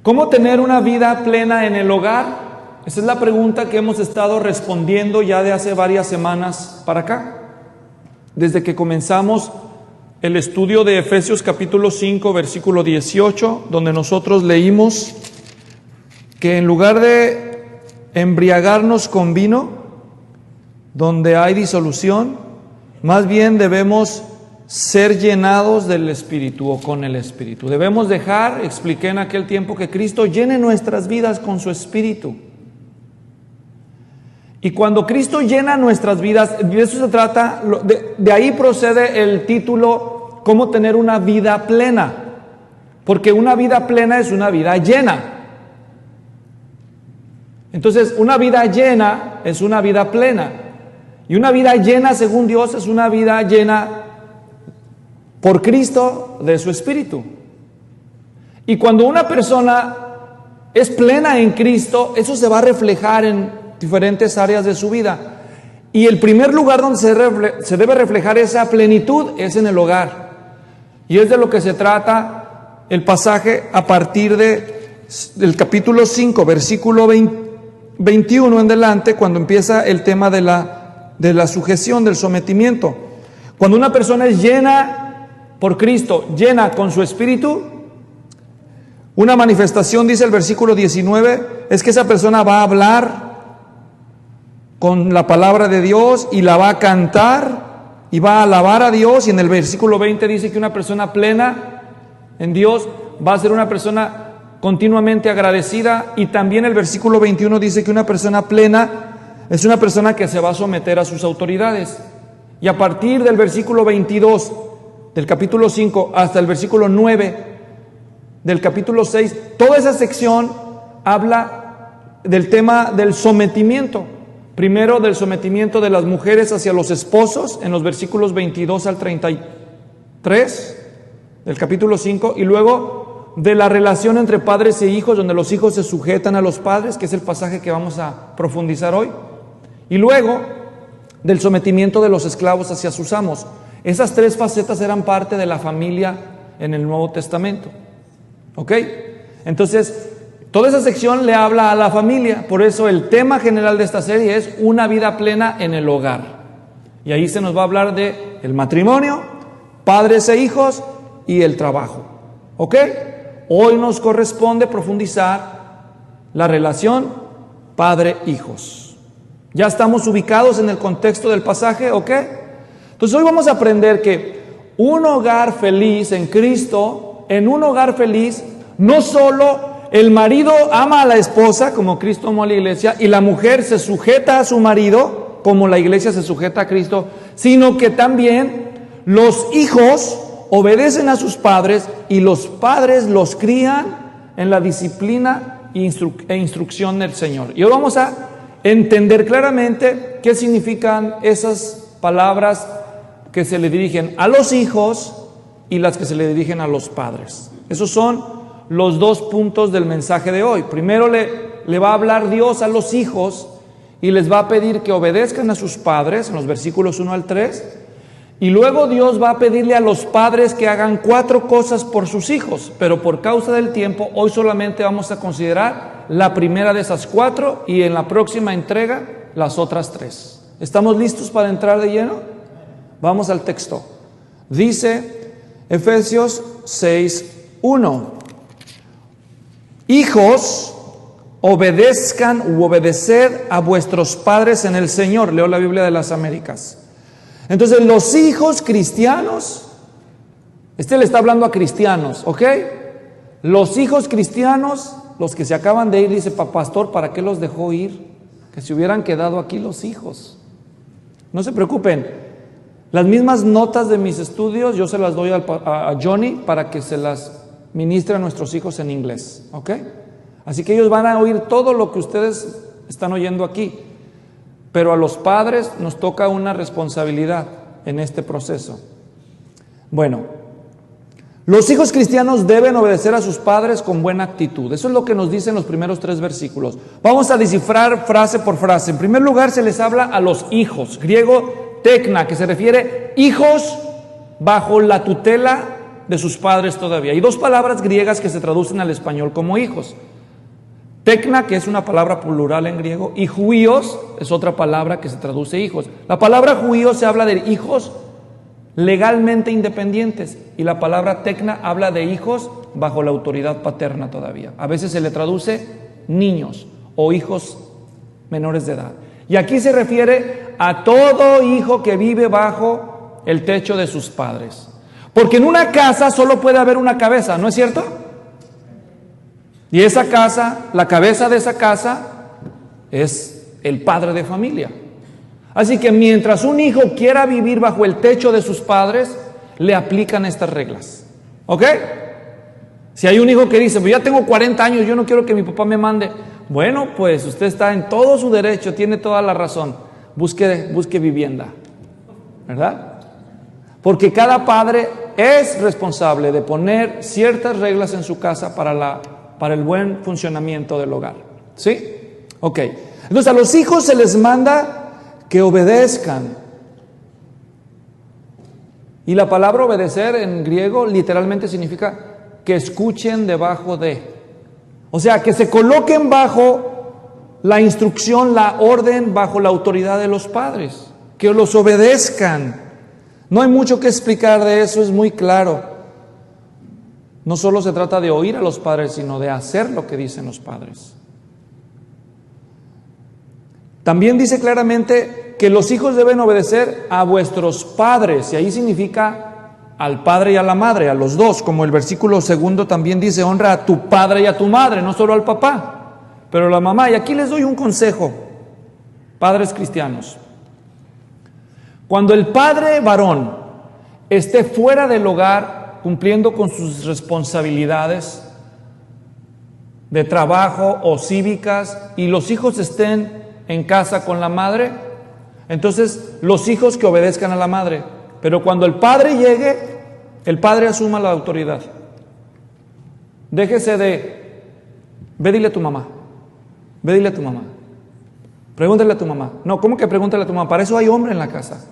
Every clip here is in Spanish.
¿Cómo tener una vida plena en el hogar? Esa es la pregunta que hemos estado respondiendo ya de hace varias semanas para acá. Desde que comenzamos el estudio de Efesios capítulo 5, versículo 18, donde nosotros leímos que en lugar de embriagarnos con vino, donde hay disolución, más bien debemos ser llenados del Espíritu o con el Espíritu. Debemos dejar, expliqué en aquel tiempo, que Cristo llene nuestras vidas con su Espíritu. Y cuando Cristo llena nuestras vidas, de eso se trata, de ahí procede el título, ¿cómo tener una vida plena? Porque una vida plena es una vida llena. Entonces, una vida llena es una vida plena. Y una vida llena, según Dios, es una vida llena por Cristo de su Espíritu. Y cuando una persona es plena en Cristo, eso se va a reflejar en diferentes áreas de su vida. Y el primer lugar donde se debe reflejar esa plenitud es en el hogar. Y es de lo que se trata el pasaje a partir del capítulo 5, versículo 21 en adelante, cuando empieza el tema de la sujeción, del sometimiento. Cuando una persona es llena por Cristo, llena con su Espíritu, una manifestación, dice el versículo 19, es que esa persona va a hablar con la palabra de Dios y la va a cantar y va a alabar a Dios. Y en el versículo 20 dice que una persona plena en Dios va a ser una persona continuamente agradecida. Y también el versículo 21 dice que una persona plena es una persona que se va a someter a sus autoridades. Y a partir del versículo 22 del capítulo 5 hasta el versículo 9 del capítulo 6, toda esa sección habla del tema del sometimiento. Primero, del sometimiento de las mujeres hacia los esposos, en los versículos 22 al 33 del capítulo 5, y luego de la relación entre padres e hijos, donde los hijos se sujetan a los padres, que es el pasaje que vamos a profundizar hoy, y luego del sometimiento de los esclavos hacia sus amos. Esas tres facetas eran parte de la familia en el Nuevo Testamento. ¿Ok? Entonces, toda esa sección le habla a la familia. Por eso el tema general de esta serie es una vida plena en el hogar. Y ahí se nos va a hablar de el matrimonio, padres e hijos y el trabajo. ¿Ok? Hoy nos corresponde profundizar la relación padre-hijos. ¿Ya estamos ubicados en el contexto del pasaje? ¿Ok? Entonces hoy vamos a aprender que un hogar feliz en Cristo, en un hogar feliz, no solo el marido ama a la esposa como Cristo amó a la iglesia y la mujer se sujeta a su marido como la iglesia se sujeta a Cristo, sino que también los hijos obedecen a sus padres y los padres los crían en la disciplina e instrucción del Señor. Y hoy vamos a entender claramente qué significan esas palabras que se le dirigen a los hijos y las que se le dirigen a los padres. Esos son los dos puntos del mensaje de hoy. Primero le va a hablar Dios a los hijos y les va a pedir que obedezcan a sus padres en los versículos 1 al 3. Y luego Dios va a pedirle a los padres que hagan 4 cosas por sus hijos. Pero por causa del tiempo, hoy solamente vamos a considerar la primera de esas 4 y en la próxima entrega las otras 3. ¿Estamos listos para entrar de lleno? Vamos al texto. Dice Efesios 6:1. Hijos, obedezcan u obedeced a vuestros padres en el Señor. Leo la Biblia de las Américas. Entonces los hijos cristianos, le está hablando a cristianos, ¿ok? Los hijos cristianos, los que se acaban de ir, dice, pastor, ¿para qué los dejó ir? Que se hubieran quedado aquí los hijos. No se preocupen, las mismas notas de mis estudios yo se las doy a Johnny para que se las ministre a nuestros hijos en inglés, ¿ok? Así que ellos van a oír todo lo que ustedes están oyendo aquí. Pero a los padres nos toca una responsabilidad en este proceso. Bueno, los hijos cristianos deben obedecer a sus padres con buena actitud. Eso es lo que nos dicen los primeros 3 versículos. Vamos a descifrar frase por frase. En primer lugar, se les habla a los hijos, griego tekna, que se refiere hijos bajo la tutela de sus padres todavía. Hay dos palabras griegas que se traducen al español como hijos. Tecna, que es una palabra plural en griego, y huíos es otra palabra que se traduce hijos. La palabra huíos se habla de hijos legalmente independientes y la palabra tecna habla de hijos bajo la autoridad paterna todavía. A veces se le traduce niños o hijos menores de edad. Y aquí se refiere a todo hijo que vive bajo el techo de sus padres. Porque en una casa solo puede haber una cabeza, ¿no es cierto? Y esa casa, la cabeza de esa casa es el padre de familia. Así que mientras un hijo quiera vivir bajo el techo de sus padres, le aplican estas reglas. ¿Ok? Si hay un hijo que dice, pues ya tengo 40 años, yo no quiero que mi papá me mande. Bueno, pues usted está en todo su derecho, tiene toda la razón. Busque vivienda, ¿verdad? Porque cada padre es responsable de poner ciertas reglas en su casa para el buen funcionamiento del hogar. ¿Sí? Ok. Entonces a los hijos se les manda que obedezcan. Y la palabra obedecer en griego literalmente significa que escuchen debajo de. O sea, que se coloquen bajo la instrucción, la orden, bajo la autoridad de los padres. Que los obedezcan. No hay mucho que explicar de eso, es muy claro. No solo se trata de oír a los padres, sino de hacer lo que dicen los padres. También dice claramente que los hijos deben obedecer a vuestros padres, y ahí significa al padre y a la madre, a los dos, como el versículo 2 también dice, honra a tu padre y a tu madre, no solo al papá, pero a la mamá. Y aquí les doy un consejo, padres cristianos. Cuando el padre varón esté fuera del hogar, cumpliendo con sus responsabilidades de trabajo o cívicas, y los hijos estén en casa con la madre, entonces los hijos que obedezcan a la madre. Pero cuando el padre llegue, el padre asuma la autoridad. Déjese de, ve dile a tu mamá, ve dile a tu mamá, pregúntale a tu mamá. No, ¿cómo que pregúntale a tu mamá? Para eso hay hombre en la casa.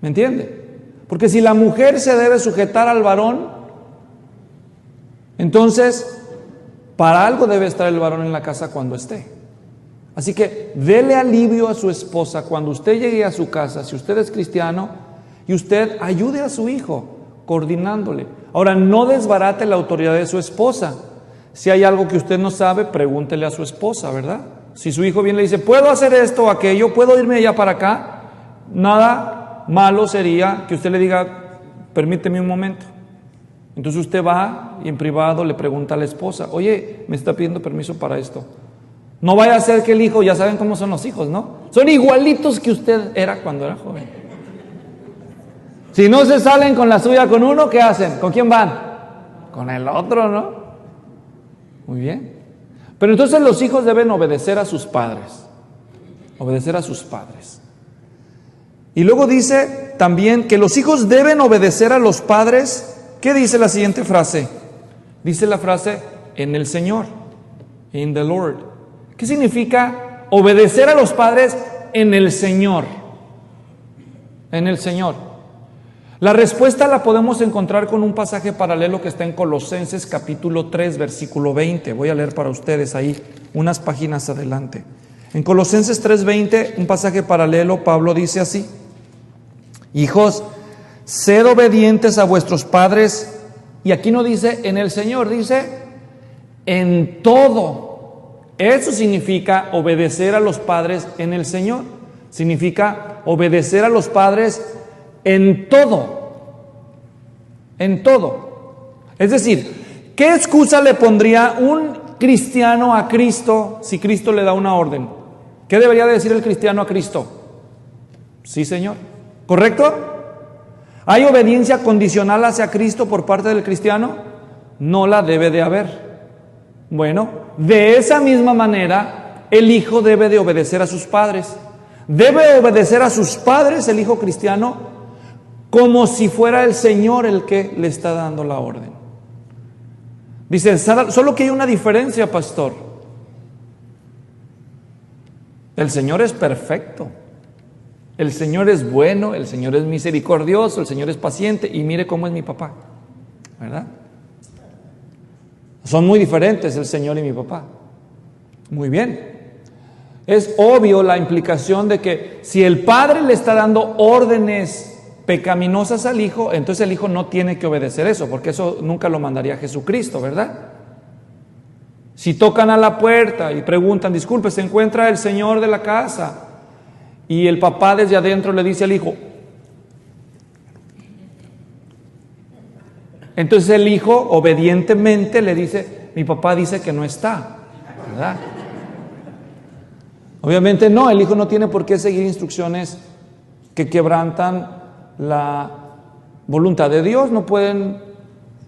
¿Me entiende? Porque si la mujer se debe sujetar al varón, entonces para algo debe estar el varón en la casa cuando esté. Así que dele alivio a su esposa cuando usted llegue a su casa, si usted es cristiano, y usted ayude a su hijo coordinándole. Ahora, no desbarate la autoridad de su esposa. Si hay algo que usted no sabe, pregúntele a su esposa, ¿verdad? Si su hijo viene y le dice, ¿puedo hacer esto o aquello? ¿Puedo irme allá para acá? Nada malo sería que usted le diga, permíteme un momento. Entonces usted va y en privado le pregunta a la esposa, oye, me está pidiendo permiso para esto. No vaya a ser que el hijo, ya saben cómo son los hijos, ¿no? Son igualitos que usted era cuando era joven. Si no se salen con la suya con uno, ¿qué hacen? ¿Con quién van? Con el otro, ¿no? Muy bien. Pero entonces los hijos deben obedecer a sus padres. Obedecer a sus padres. Y luego dice también que los hijos deben obedecer a los padres. ¿Qué dice la siguiente frase? Dice la frase, en el Señor, in the Lord. ¿Qué significa obedecer a los padres en el Señor? En el Señor. La respuesta la podemos encontrar con un pasaje paralelo que está en Colosenses capítulo 3, versículo 20. Voy a leer para ustedes ahí unas páginas adelante. En Colosenses 3:20, un pasaje paralelo, Pablo dice así: hijos, sed obedientes a vuestros padres. Y aquí no dice en el Señor, dice en todo. Eso significa obedecer a los padres en el Señor. Significa obedecer a los padres en todo. En todo. Es decir, ¿qué excusa le pondría un cristiano a Cristo si Cristo le da una orden? ¿Qué debería decir el cristiano a Cristo? Sí, Señor. ¿Correcto? ¿Hay obediencia condicional hacia Cristo por parte del cristiano? No la debe de haber. Bueno, de esa misma manera, el hijo debe de obedecer a sus padres. Debe obedecer a sus padres, el hijo cristiano, como si fuera el Señor el que le está dando la orden. Dice, solo que hay una diferencia, pastor. El Señor es perfecto. El Señor es bueno, el Señor es misericordioso, el Señor es paciente y mire cómo es mi papá, ¿verdad? Son muy diferentes el Señor y mi papá. Muy bien. Es obvio la implicación de que si el padre le está dando órdenes pecaminosas al hijo, entonces el hijo no tiene que obedecer eso, porque eso nunca lo mandaría Jesucristo, ¿verdad? Si tocan a la puerta y preguntan, disculpe, ¿se encuentra el señor de la casa? Y el papá desde adentro le dice al hijo, entonces el hijo obedientemente le dice, mi papá dice que no está, ¿verdad? Obviamente no, el hijo no tiene por qué seguir instrucciones que quebrantan la voluntad de Dios, no pueden,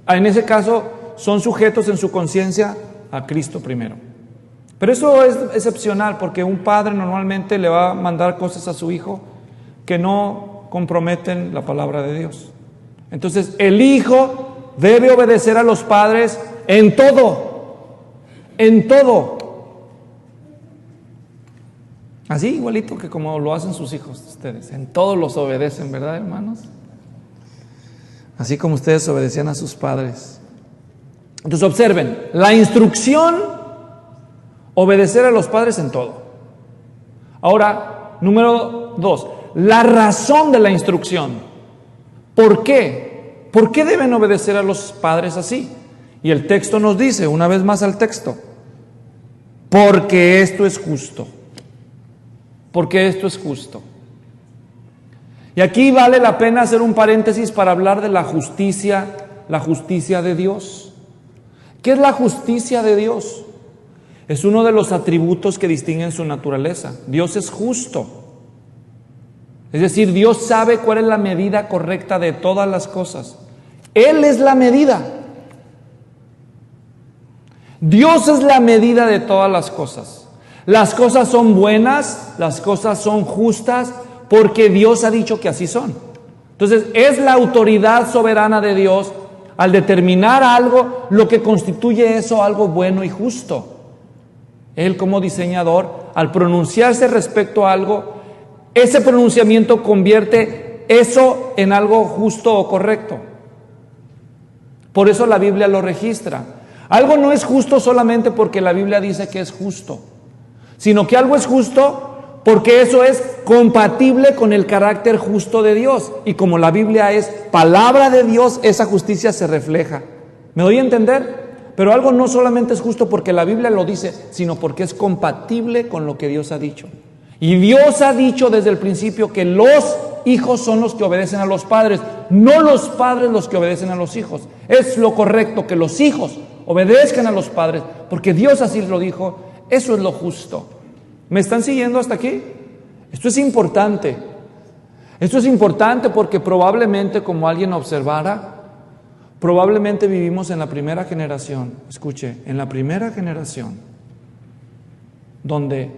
en ese caso son sujetos en su conciencia a Cristo primero. Pero eso es excepcional porque un padre normalmente le va a mandar cosas a su hijo que no comprometen la palabra de Dios. Entonces el hijo debe obedecer a los padres en todo, en todo. Así igualito que como lo hacen sus hijos ustedes, en todo los obedecen, ¿verdad, hermanos? Así como ustedes obedecían a sus padres. Entonces observen, la instrucción, obedecer a los padres en todo. Ahora, número 2, la razón de la instrucción. ¿Por qué? ¿Por qué deben obedecer a los padres así? Y el texto nos dice, una vez más al texto, porque esto es justo. Porque esto es justo. Y aquí vale la pena hacer un paréntesis para hablar de la justicia de Dios. ¿Qué es la justicia de Dios? Es uno de los atributos que distinguen su naturaleza. Dios es justo. Es decir, Dios sabe cuál es la medida correcta de todas las cosas. Él es la medida. Dios es la medida de todas las cosas. Las cosas son buenas, las cosas son justas, porque Dios ha dicho que así son. Entonces, es la autoridad soberana de Dios al determinar algo, lo que constituye eso algo bueno y justo. Él como diseñador, al pronunciarse respecto a algo, ese pronunciamiento convierte eso en algo justo o correcto. Por eso la Biblia lo registra. Algo no es justo solamente porque la Biblia dice que es justo, sino que algo es justo porque eso es compatible con el carácter justo de Dios. Y como la Biblia es palabra de Dios, esa justicia se refleja. ¿Me doy a entender? Pero algo no solamente es justo porque la Biblia lo dice, sino porque es compatible con lo que Dios ha dicho. Y Dios ha dicho desde el principio que los hijos son los que obedecen a los padres, no los padres los que obedecen a los hijos. Es lo correcto que los hijos obedezcan a los padres, porque Dios así lo dijo. Eso es lo justo. ¿Me están siguiendo hasta aquí? Esto es importante. Esto es importante porque probablemente, como alguien observara, probablemente vivimos en la primera generación, escuche, en la primera generación, donde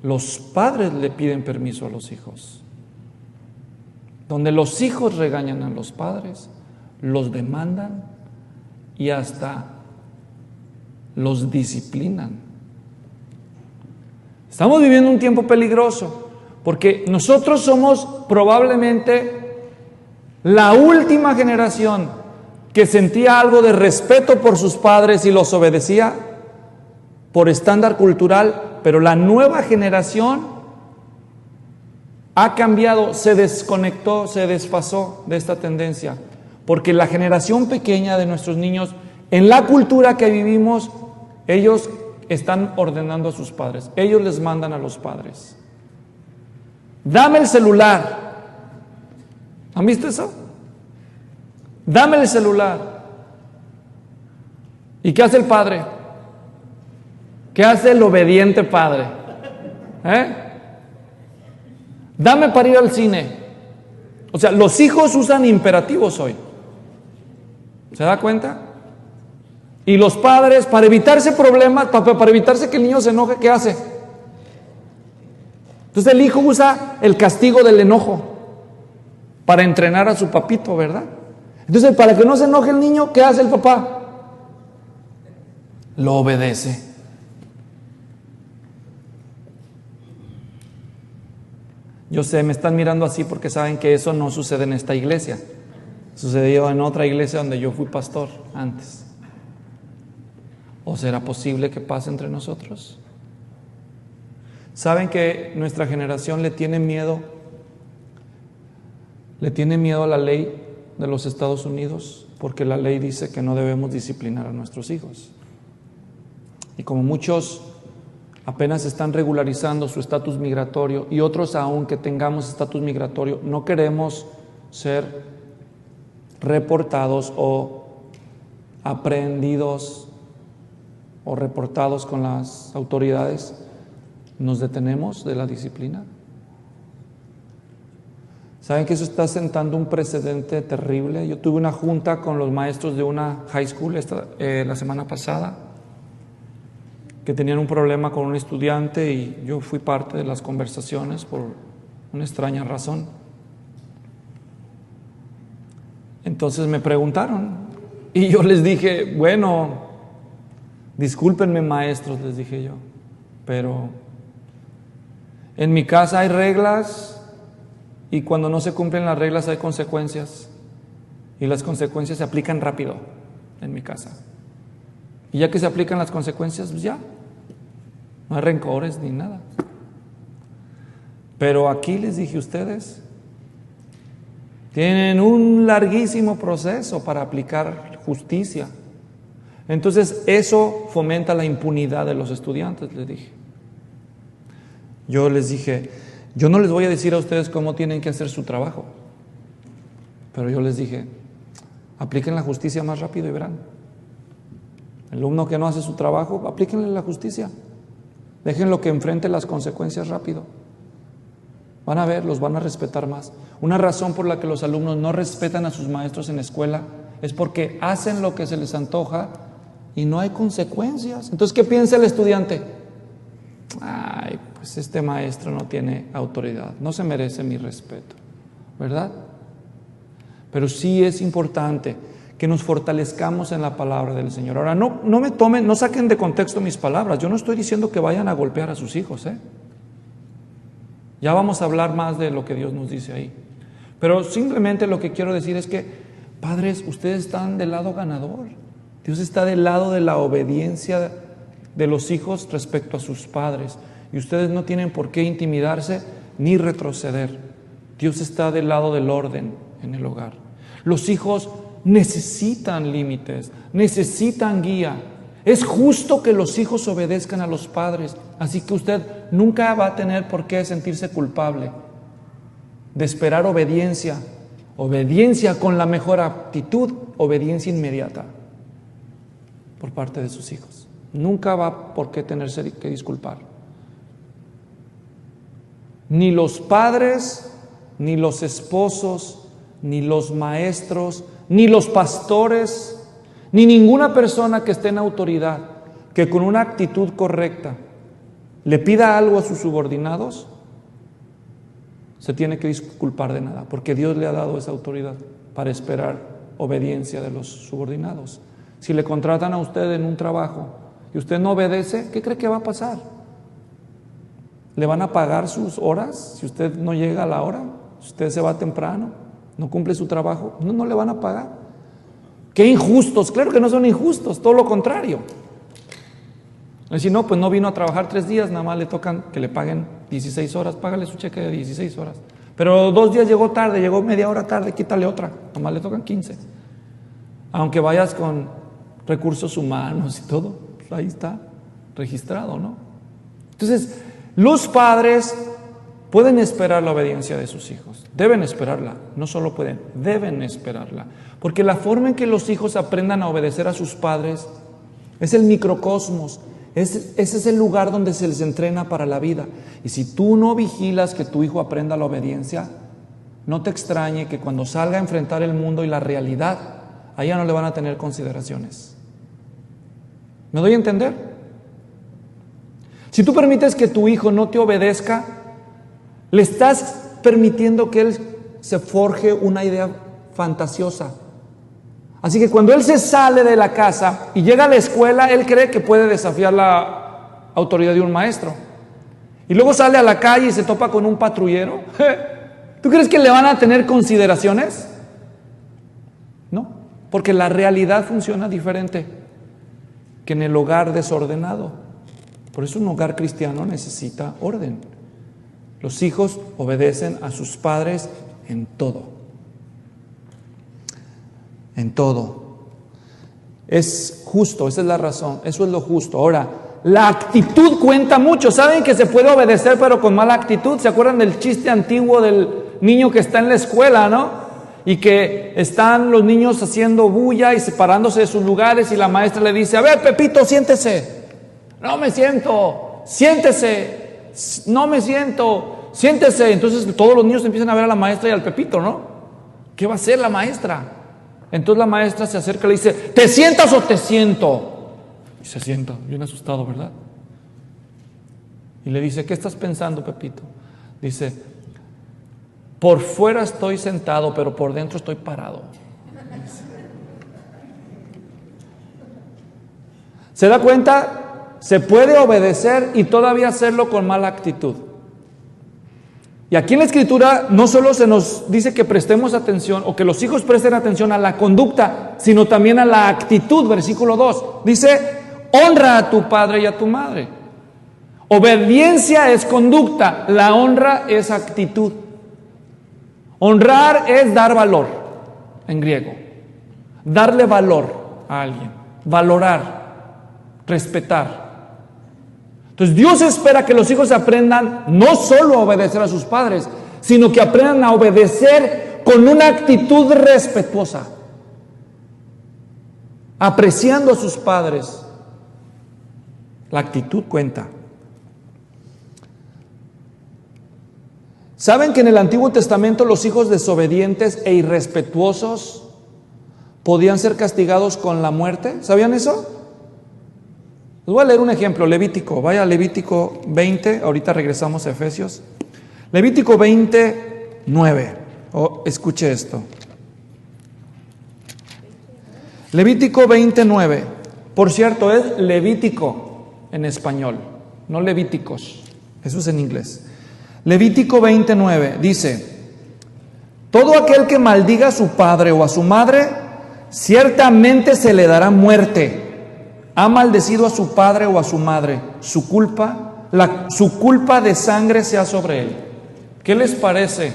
los padres le piden permiso a los hijos, donde los hijos regañan a los padres, los demandan y hasta los disciplinan. Estamos viviendo un tiempo peligroso porque nosotros somos probablemente la última generación que sentía algo de respeto por sus padres y los obedecía por estándar cultural, pero la nueva generación ha cambiado, se desconectó, se desfasó de esta tendencia, porque la generación pequeña de nuestros niños, en la cultura que vivimos, ellos están ordenando a sus padres, ellos les mandan a los padres. Dame el celular. ¿Han visto eso? Dame el celular. ¿Y qué hace el padre? ¿Qué hace el obediente padre? Dame para ir al cine. O sea, los hijos usan imperativos hoy. ¿Se da cuenta? Y los padres, para evitarse problemas, para evitarse que el niño se enoje, ¿qué hace? Entonces el hijo usa el castigo del enojo para entrenar a su papito, ¿verdad? Entonces, para que no se enoje el niño, ¿qué hace el papá? Lo obedece. Yo sé, me están mirando así porque saben que eso no sucede en esta iglesia. Sucedió en otra iglesia donde yo fui pastor antes. ¿O será posible que pase entre nosotros? ¿Saben que nuestra generación le tiene miedo a la ley de los Estados Unidos? Porque la ley dice que no debemos disciplinar a nuestros hijos. Y como muchos apenas están regularizando su estatus migratorio y otros aún que tengamos estatus migratorio, no queremos ser reportados o aprehendidos o reportados con las autoridades, nos detenemos de la disciplina. ¿Saben que eso está sentando un precedente terrible? Yo tuve una junta con los maestros de una high school la semana pasada, que tenían un problema con un estudiante y yo fui parte de las conversaciones por una extraña razón. Entonces me preguntaron y yo les dije, bueno, discúlpenme maestros, les dije yo, pero en mi casa hay reglas y cuando no se cumplen las reglas hay consecuencias y las consecuencias se aplican rápido en mi casa. Y ya que se aplican las consecuencias, pues ya, no hay rencores ni nada. Pero aquí les dije, ustedes tienen un larguísimo proceso para aplicar justicia. Entonces eso fomenta la impunidad de los estudiantes, les dije. Yo les dije, yo no les voy a decir a ustedes cómo tienen que hacer su trabajo, pero yo les dije, apliquen la justicia más rápido y verán. El alumno que no hace su trabajo, aplíquenle la justicia. Déjenlo que enfrente las consecuencias rápido. Van a ver, los van a respetar más. Una razón por la que los alumnos no respetan a sus maestros en la escuela es porque hacen lo que se les antoja y no hay consecuencias. Entonces, ¿qué piensa el estudiante? Ay, pues este maestro no tiene autoridad, no se merece mi respeto, ¿verdad? Pero sí es importante que nos fortalezcamos en la palabra del Señor. Ahora, no saquen de contexto mis palabras. Yo no estoy diciendo que vayan a golpear a sus hijos, Ya vamos a hablar más de lo que Dios nos dice ahí. Pero simplemente lo que quiero decir es que, padres, ustedes están del lado ganador. Dios está del lado de la obediencia de los hijos respecto a sus padres. Y ustedes no tienen por qué intimidarse ni retroceder. Dios está del lado del orden en el hogar. Los hijos necesitan límites, necesitan guía. Es justo que los hijos obedezcan a los padres, así que usted nunca va a tener por qué sentirse culpable de esperar obediencia con la mejor actitud, obediencia inmediata por parte de sus hijos. Nunca va por qué tenerse que disculpar. Ni los padres, ni los esposos, ni los maestros, ni los pastores, ni ninguna persona que esté en autoridad, que con una actitud correcta le pida algo a sus subordinados, se tiene que disculpar de nada, porque Dios le ha dado esa autoridad para esperar obediencia de los subordinados. Si le contratan a usted en un trabajo y usted no obedece, ¿qué cree que va a pasar? ¿Le van a pagar sus horas si usted no llega a la hora? Si usted se va temprano, no cumple su trabajo, no le van a pagar. ¡Qué injustos! Claro que no son injustos, todo lo contrario. Si no, pues no vino a trabajar 3 días, nada más le tocan que le paguen 16 horas, págale su cheque de 16 horas. Pero 2 días llegó tarde, llegó media hora tarde, quítale otra, nada más le tocan 15. Aunque vayas con recursos humanos y todo, pues ahí está registrado, ¿no? Entonces, los padres pueden esperar la obediencia de sus hijos, deben esperarla, no solo pueden, deben esperarla, porque la forma en que los hijos aprendan a obedecer a sus padres es el microcosmos, ese es el lugar donde se les entrena para la vida. Y si tú no vigilas que tu hijo aprenda la obediencia, no te extrañe que cuando salga a enfrentar el mundo y la realidad, allá no le van a tener consideraciones. ¿Me doy a entender? Si tú permites que tu hijo no te obedezca, le estás permitiendo que él se forje una idea fantasiosa. Así que cuando él se sale de la casa y llega a la escuela, él cree que puede desafiar la autoridad de un maestro. y luego sale a la calle y se topa con un patrullero, ¿tú crees que le van a tener consideraciones? No, porque la realidad funciona diferente que en el hogar desordenado. Por eso un hogar cristiano necesita orden. Los hijos obedecen a sus padres en todo. En todo. Es justo, esa es la razón, eso es lo justo. Ahora, la actitud cuenta mucho. ¿Saben que se puede obedecer pero con mala actitud? ¿Se acuerdan del chiste antiguo del niño que está en la escuela, no? Y que están los niños haciendo bulla y separándose de sus lugares y la maestra le dice: a ver, Pepito, siéntese. No me siento. Siéntese. No me siento. Siéntese. Entonces todos los niños empiezan a ver a la maestra y al Pepito, ¿no? ¿Qué va a hacer la maestra? Entonces la maestra se acerca y le dice: ¿te sientas o te siento? Y se sienta, bien asustado, ¿verdad? Y le dice: ¿qué estás pensando, Pepito? Dice: por fuera estoy sentado, pero por dentro estoy parado. ¿Se da cuenta? Se puede obedecer y todavía hacerlo con mala actitud. Y aquí en la Escritura no solo se nos dice que prestemos atención o que los hijos presten atención a la conducta, sino también a la actitud. Versículo 2 dice: honra a tu padre y a tu madre. Obediencia es conducta, la honra es actitud. Honrar es dar valor, en griego. Darle valor a alguien, valorar, respetar. Entonces Dios espera que los hijos aprendan no solo a obedecer a sus padres, sino que aprendan a obedecer con una actitud respetuosa, apreciando a sus padres. La actitud cuenta. ¿Saben que en el Antiguo Testamento los hijos desobedientes e irrespetuosos podían ser castigados con la muerte? ¿Sabían eso? Les voy a leer un ejemplo, Levítico. Vaya a Levítico 20, ahorita regresamos a Efesios. Levítico 20, 9. Escuche esto. Levítico 29. Por cierto, es Levítico en español, no Levíticos. Eso es en inglés. Levítico 29 dice: todo aquel que maldiga a su padre o a su madre, ciertamente se le dará muerte. Ha maldecido a su padre o a su madre, su culpa de sangre sea sobre él. ¿Qué les parece?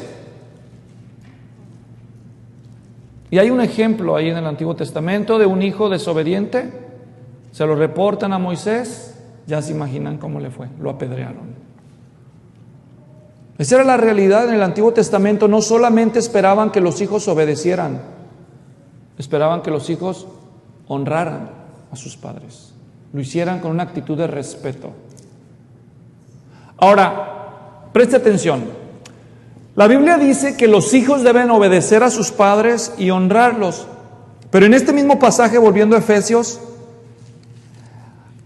Y hay un ejemplo ahí en el Antiguo Testamento de un hijo desobediente. Se lo reportan a Moisés. Ya se imaginan cómo le fue. Lo apedrearon. Esa era la realidad en el Antiguo Testamento. No solamente esperaban que los hijos obedecieran, esperaban que los hijos honraran a sus padres, lo hicieran con una actitud de respeto. Ahora, preste atención. La Biblia dice que los hijos deben obedecer a sus padres y honrarlos. Pero en este mismo pasaje, volviendo a Efesios,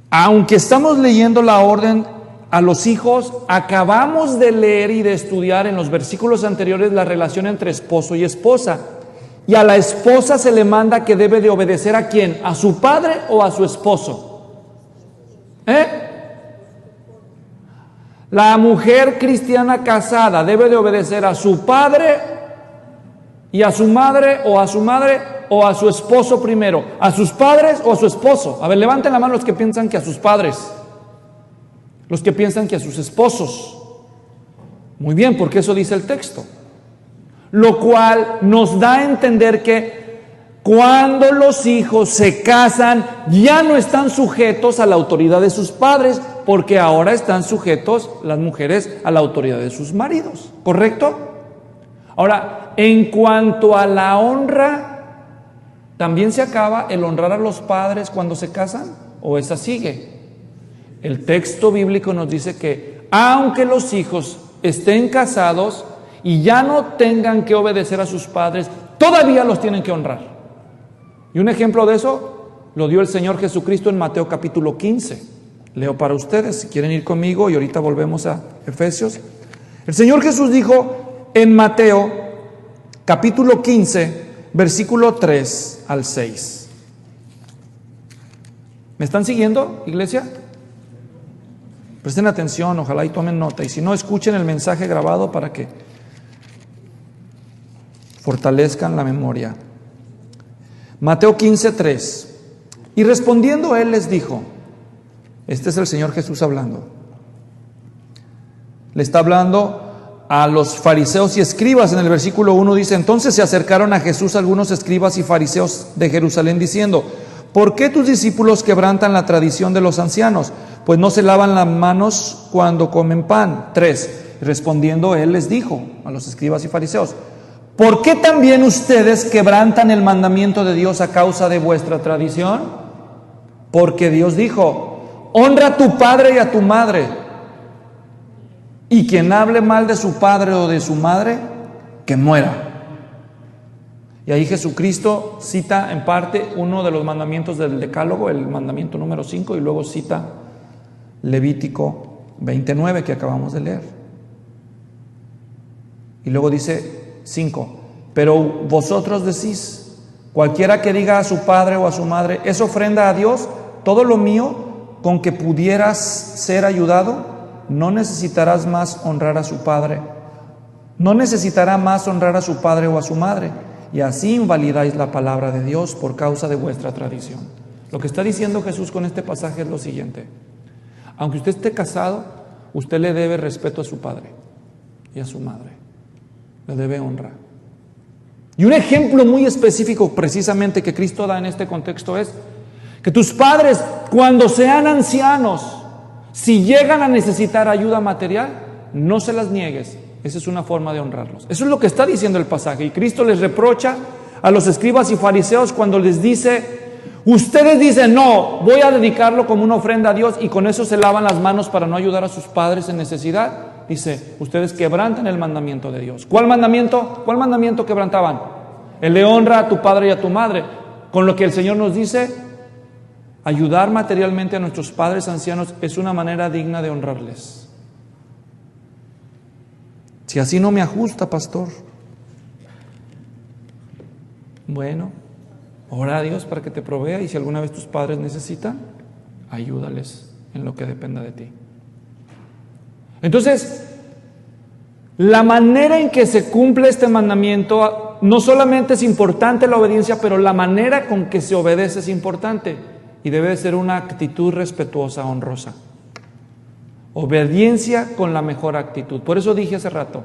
aunque estamos leyendo la orden a los hijos, acabamos de leer y de estudiar en los versículos anteriores la relación entre esposo y esposa. Y a la esposa se le manda que debe de obedecer ¿a quién? ¿A su padre o a su esposo? La mujer cristiana casada debe de obedecer a su padre y a su madre o a su esposo primero. ¿A sus padres o a su esposo? A ver, levanten la mano los que piensan que a sus padres. Los que piensan que a sus esposos. Muy bien, porque eso dice el texto. Lo cual nos da a entender que cuando los hijos se casan, ya no están sujetos a la autoridad de sus padres, porque ahora están sujetos las mujeres a la autoridad de sus maridos. ¿Correcto? Ahora, en cuanto a la honra, ¿también se acaba el honrar a los padres cuando se casan? ¿O esa sigue? El texto bíblico nos dice que aunque los hijos estén casados y ya no tengan que obedecer a sus padres, todavía los tienen que honrar. Y un ejemplo de eso lo dio el Señor Jesucristo en Mateo capítulo 15. Leo para ustedes, si quieren ir conmigo, y ahorita volvemos a Efesios. El Señor Jesús dijo en Mateo capítulo 15, versículo 3 al 6. ¿Me están siguiendo, iglesia? Presten atención, ojalá y tomen nota. Y si no, escuchen el mensaje grabado para que fortalezcan la memoria. Mateo 15:3. Y respondiendo él les dijo, este es el Señor Jesús hablando. Le está hablando a los fariseos y escribas. En el versículo 1 dice, entonces se acercaron a Jesús algunos escribas y fariseos de Jerusalén diciendo, ¿por qué tus discípulos quebrantan la tradición de los ancianos? Pues no se lavan las manos cuando comen pan. 3. Respondiendo él les dijo a los escribas y fariseos, ¿por qué también ustedes quebrantan el mandamiento de Dios a causa de vuestra tradición? Porque Dios dijo, honra a tu padre y a tu madre. Y quien hable mal de su padre o de su madre, que muera. Y ahí Jesucristo cita en parte uno de los mandamientos del Decálogo, el mandamiento número 5, y luego cita Levítico 29 que acabamos de leer. Y luego dice 5, pero vosotros decís, cualquiera que diga a su padre o a su madre, es ofrenda a Dios, todo lo mío con que pudieras ser ayudado, no necesitarás más honrar a su padre. No necesitará más honrar a su padre o a su madre. Y así invalidáis la palabra de Dios por causa de vuestra tradición. Lo que está diciendo Jesús con este pasaje es lo siguiente. Aunque usted esté casado, usted le debe respeto a su padre y a su madre. Le debe honra. Y un ejemplo muy específico precisamente que Cristo da en este contexto es que tus padres, cuando sean ancianos, si llegan a necesitar ayuda material, no se las niegues. Esa es una forma de honrarlos. Eso es lo que está diciendo el pasaje. Y Cristo les reprocha a los escribas y fariseos cuando les dice, ustedes dicen, no, voy a dedicarlo como una ofrenda a Dios, y con eso se lavan las manos para no ayudar a sus padres en necesidad. Dice, ustedes quebrantan el mandamiento de Dios. ¿Cuál mandamiento? ¿Cuál mandamiento quebrantaban? El de honra a tu padre y a tu madre. Con lo que el Señor nos dice, ayudar materialmente a nuestros padres ancianos es una manera digna de honrarles. Si así no me ajusta, pastor, bueno, ora a Dios para que te provea, y si alguna vez tus padres necesitan, ayúdales en lo que dependa de ti. Entonces, la manera en que se cumple este mandamiento, no solamente es importante la obediencia, pero la manera con que se obedece es importante. Y debe de ser una actitud respetuosa, honrosa. Obediencia con la mejor actitud. Por eso dije hace rato,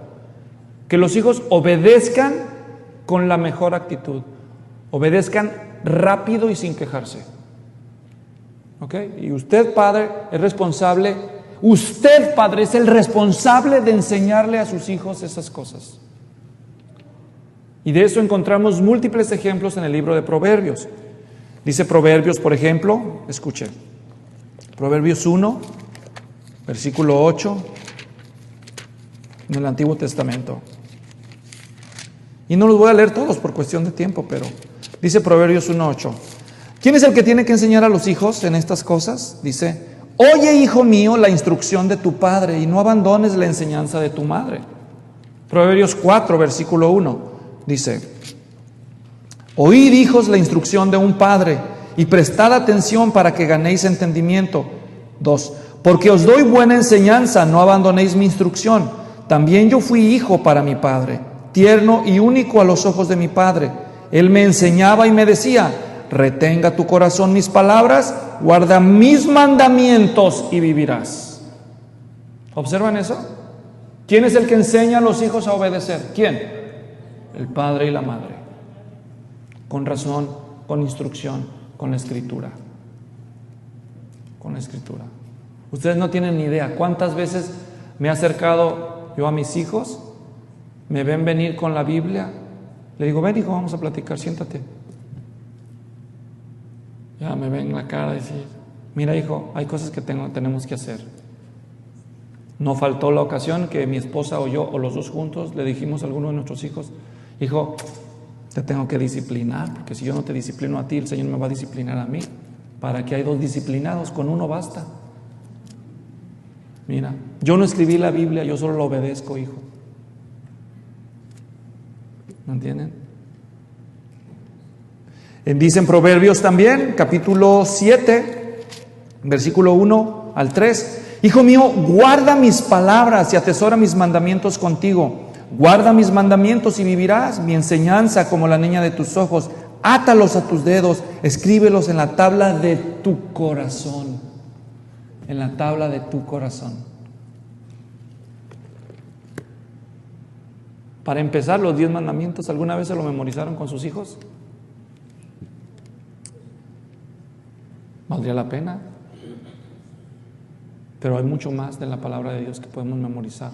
que los hijos obedezcan con la mejor actitud. Obedezcan rápido y sin quejarse. ¿Ok? Y usted, padre, es responsable. Usted, padre, es el responsable de enseñarle a sus hijos esas cosas. Y de eso encontramos múltiples ejemplos en el libro de Proverbios. Dice Proverbios, por ejemplo, escuche, Proverbios 1, versículo 8, en el Antiguo Testamento. Y no los voy a leer todos por cuestión de tiempo, pero dice Proverbios 1:8. ¿Quién es el que tiene que enseñar a los hijos en estas cosas? Dice, oye, hijo mío, la instrucción de tu padre y no abandones la enseñanza de tu madre. Proverbios 4, versículo 1, dice, oíd, hijos, la instrucción de un padre y prestad atención para que ganéis entendimiento. 2, porque os doy buena enseñanza, no abandonéis mi instrucción. También yo fui hijo para mi padre, tierno y único a los ojos de mi padre. Él me enseñaba y me decía, retenga tu corazón mis palabras, guarda mis mandamientos y vivirás. ¿Observan eso? ¿Quién es el que enseña a los hijos a obedecer? ¿Quién? El padre y la madre. Con razón, con instrucción, con la escritura. Con la escritura. Ustedes no tienen ni idea cuántas veces me he acercado yo a mis hijos, me ven venir con la Biblia, le digo, ven hijo, vamos a platicar, siéntate. Ya me ven la cara y decir, mira hijo, hay cosas que tenemos que hacer. No faltó la ocasión que mi esposa o yo, o los dos juntos, le dijimos a alguno de nuestros hijos, hijo, te tengo que disciplinar, porque si yo no te disciplino a ti, el Señor me va a disciplinar a mí. ¿Para qué hay dos disciplinados? Con uno basta. Mira, yo no escribí la Biblia, yo solo la obedezco, hijo. ¿Me entienden? Dicen Proverbios también, capítulo 7, versículo 1 al 3. Hijo mío, guarda mis palabras y atesora mis mandamientos contigo. Guarda mis mandamientos y vivirás. Mi enseñanza como la niña de tus ojos. Átalos a tus dedos. Escríbelos en la tabla de tu corazón. En la tabla de tu corazón. Para empezar, los 10 mandamientos, ¿alguna vez se lo memorizaron con sus hijos? ¿Valdría la pena? Pero hay mucho más de la palabra de Dios que podemos memorizar.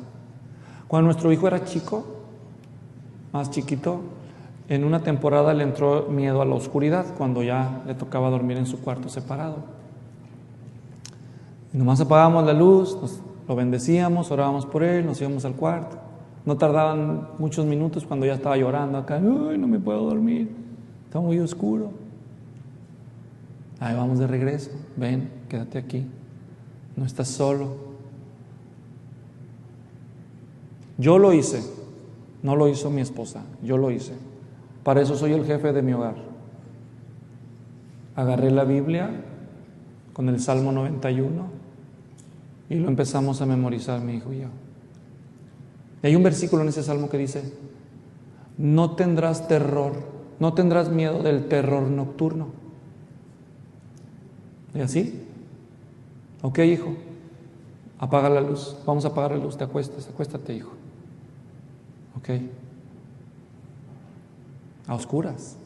Cuando nuestro hijo era chico, más chiquito, en una temporada le entró miedo a la oscuridad cuando ya le tocaba dormir en su cuarto separado. Y nomás apagábamos la luz, lo bendecíamos, orábamos por él, nos íbamos al cuarto. No tardaban muchos minutos cuando ya estaba llorando acá. ¡Ay, no me puedo dormir! Está muy oscuro. Ahí vamos de regreso. Ven, quédate aquí. No estás solo. Yo lo hice. No lo hizo mi esposa. Yo lo hice. Para eso soy el jefe de mi hogar. Agarré la Biblia con el Salmo 91 y lo empezamos a memorizar mi hijo y yo. Y hay un versículo en ese salmo que dice: no tendrás terror, no tendrás miedo del terror nocturno. ¿Y así? Ok, hijo, apaga la luz, vamos a apagar la luz, te acuestas, acuéstate, hijo. Ok. A oscuras.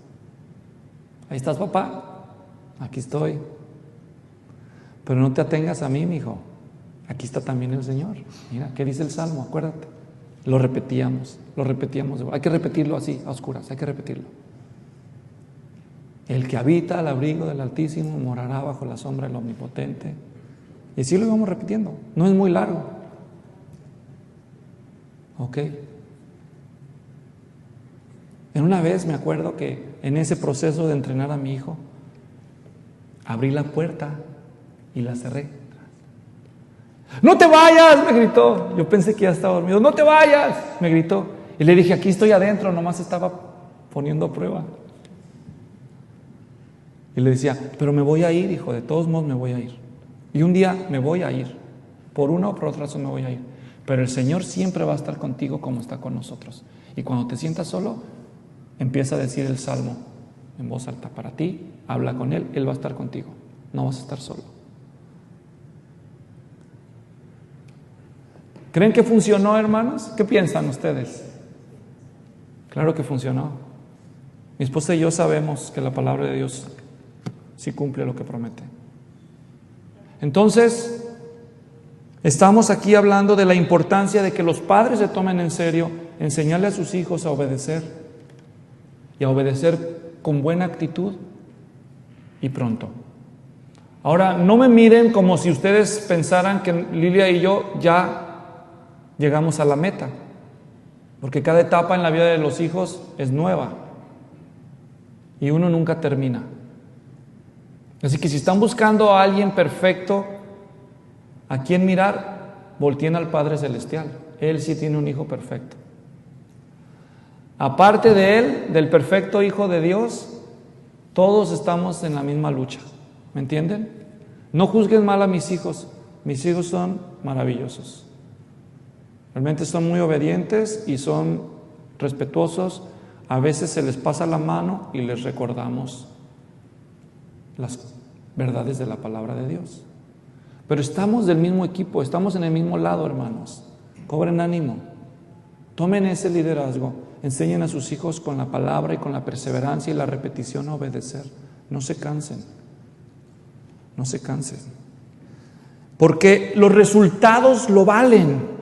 Ahí estás, papá. Aquí estoy. Pero no te atengas a mí, mi hijo. Aquí está también el Señor. Mira, ¿qué dice el Salmo? Acuérdate. Lo repetíamos. Hay que repetirlo así, a oscuras, hay que repetirlo. El que habita al abrigo del Altísimo morará bajo la sombra del Omnipotente. Y así lo íbamos repitiendo. No es muy largo. Ok. En una vez me acuerdo que en ese proceso de entrenar a mi hijo, abrí la puerta y la cerré. ¡No te vayas!, me gritó. Yo pensé que ya estaba dormido. ¡No te vayas!, me gritó. Y le dije: aquí estoy adentro, nomás estaba poniendo a prueba. Y le decía: pero me voy a ir, hijo, de todos modos me voy a ir. Y un día me voy a ir. Por una o por otra razón me voy a ir. Pero el Señor siempre va a estar contigo como está con nosotros. Y cuando te sientas solo, empieza a decir el Salmo en voz alta para ti. Habla con Él, Él va a estar contigo. No vas a estar solo. ¿Creen que funcionó, hermanos? ¿Qué piensan ustedes? Claro que funcionó. Mi esposa y yo sabemos que la palabra de Dios sí cumple lo que promete. Entonces, estamos aquí hablando de la importancia de que los padres se tomen en serio enseñarle a sus hijos a obedecer, y a obedecer con buena actitud y pronto. Ahora, no me miren como si ustedes pensaran que Lilia y yo ya llegamos a la meta, porque cada etapa en la vida de los hijos es nueva y uno nunca termina. Así que si están buscando a alguien perfecto a quien mirar, volteen al Padre Celestial. Él sí tiene un hijo perfecto. Aparte de Él, del perfecto Hijo de Dios, todos estamos en la misma lucha. ¿Me entienden? No juzguen mal a mis hijos son maravillosos. Realmente son muy obedientes y son respetuosos. A veces se les pasa la mano y les recordamos las verdades de la palabra de Dios. Pero estamos del mismo equipo, estamos en el mismo lado, hermanos. Cobren ánimo, tomen ese liderazgo, enseñen a sus hijos con la palabra y con la perseverancia y la repetición a obedecer. No se cansen, no se cansen, porque los resultados lo valen.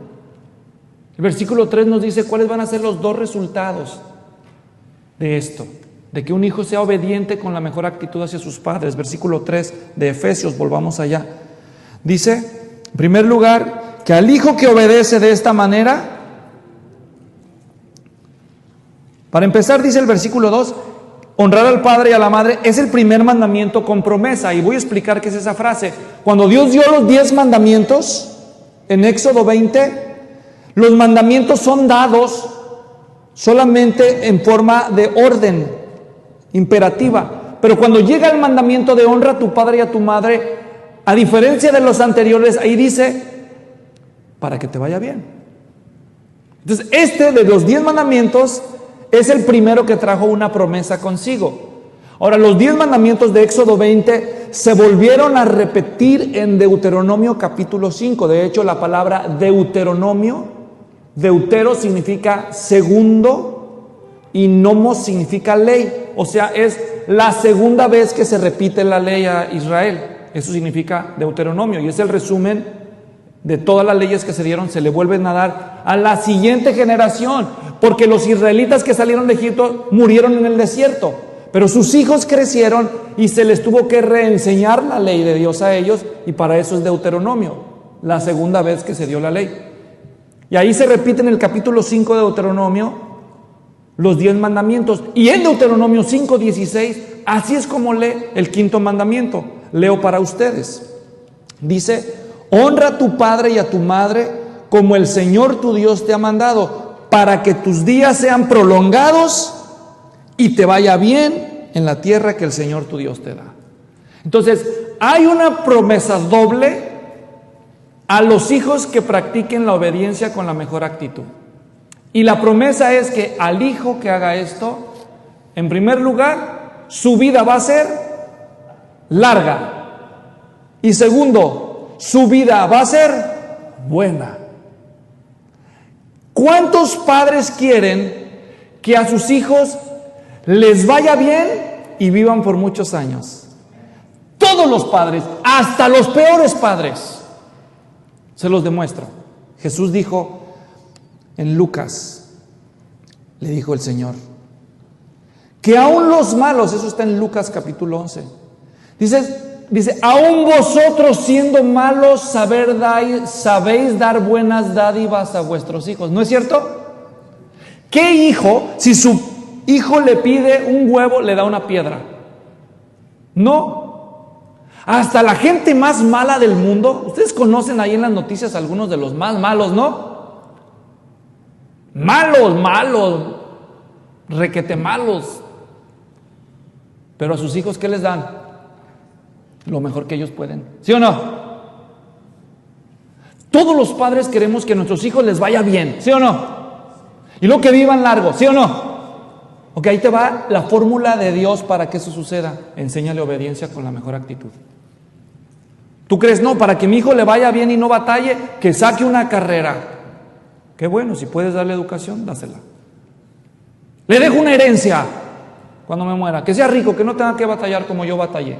El versículo 3 nos dice cuáles van a ser los 2 resultados de esto, de que un hijo sea obediente con la mejor actitud hacia sus padres. Versículo 3 de Efesios, volvamos allá. Dice, en primer lugar, que al hijo que obedece de esta manera, para empezar, dice el versículo 2, honrar al padre y a la madre es el primer mandamiento con promesa. Y voy a explicar qué es esa frase. Cuando Dios dio los 10 mandamientos en Éxodo 20, los mandamientos son dados solamente en forma de orden imperativa. Pero cuando llega el mandamiento de honra a tu padre y a tu madre, a diferencia de los anteriores, ahí dice para que te vaya bien. Entonces, este de los 10 mandamientos es el primero que trajo una promesa consigo. Ahora, los 10 mandamientos de Éxodo 20 se volvieron a repetir en Deuteronomio capítulo 5. De hecho, la palabra Deuteronomio, Deutero significa segundo y nomos significa ley. O sea, es la segunda vez que se repite la ley a Israel. Eso significa Deuteronomio y es el resumen de todas las leyes que se dieron, se le vuelven a dar a la siguiente generación, porque los israelitas que salieron de Egipto murieron en el desierto, pero sus hijos crecieron y se les tuvo que reenseñar la ley de Dios a ellos, y para eso es Deuteronomio, la segunda vez que se dio la ley. Y ahí se repite en el capítulo 5 de Deuteronomio los 10 mandamientos, y en Deuteronomio 5:16, así es como lee el quinto mandamiento. Leo para ustedes. Dice: honra a tu padre y a tu madre como el Señor tu Dios te ha mandado, para que tus días sean prolongados y te vaya bien en la tierra que el Señor tu Dios te da. Entonces, hay una promesa doble a los hijos que practiquen la obediencia con la mejor actitud. Y la promesa es que al hijo que haga esto, en primer lugar, su vida va a ser larga. Y segundo, su vida va a ser buena. ¿Cuántos padres quieren que a sus hijos les vaya bien y vivan por muchos años? Todos los padres, hasta los peores padres. Se los demuestro. Jesús dijo en Lucas, le dijo el Señor, que aún los malos, eso está en Lucas capítulo 11, dice, aún vosotros siendo malos sabéis dar buenas dádivas a vuestros hijos. ¿No es cierto? ¿Qué hijo, si su hijo le pide un huevo, le da una piedra? No. Hasta la gente más mala del mundo, ustedes conocen ahí en las noticias algunos de los más malos, ¿no? Malos, requete malos. Pero a sus hijos, ¿qué les dan? Lo mejor que ellos pueden. ¿Sí o no? Todos los padres queremos que a nuestros hijos les vaya bien. ¿Sí o no? Y luego que vivan largo. ¿Sí o no? Ok, ahí te va la fórmula de Dios para que eso suceda. Enséñale obediencia con la mejor actitud. ¿Tú crees? No, para que mi hijo le vaya bien y no batalle, que saque una carrera. Qué bueno, si puedes darle educación, dásela. Le dejo una herencia cuando me muera, que sea rico, que no tenga que batallar como yo batallé.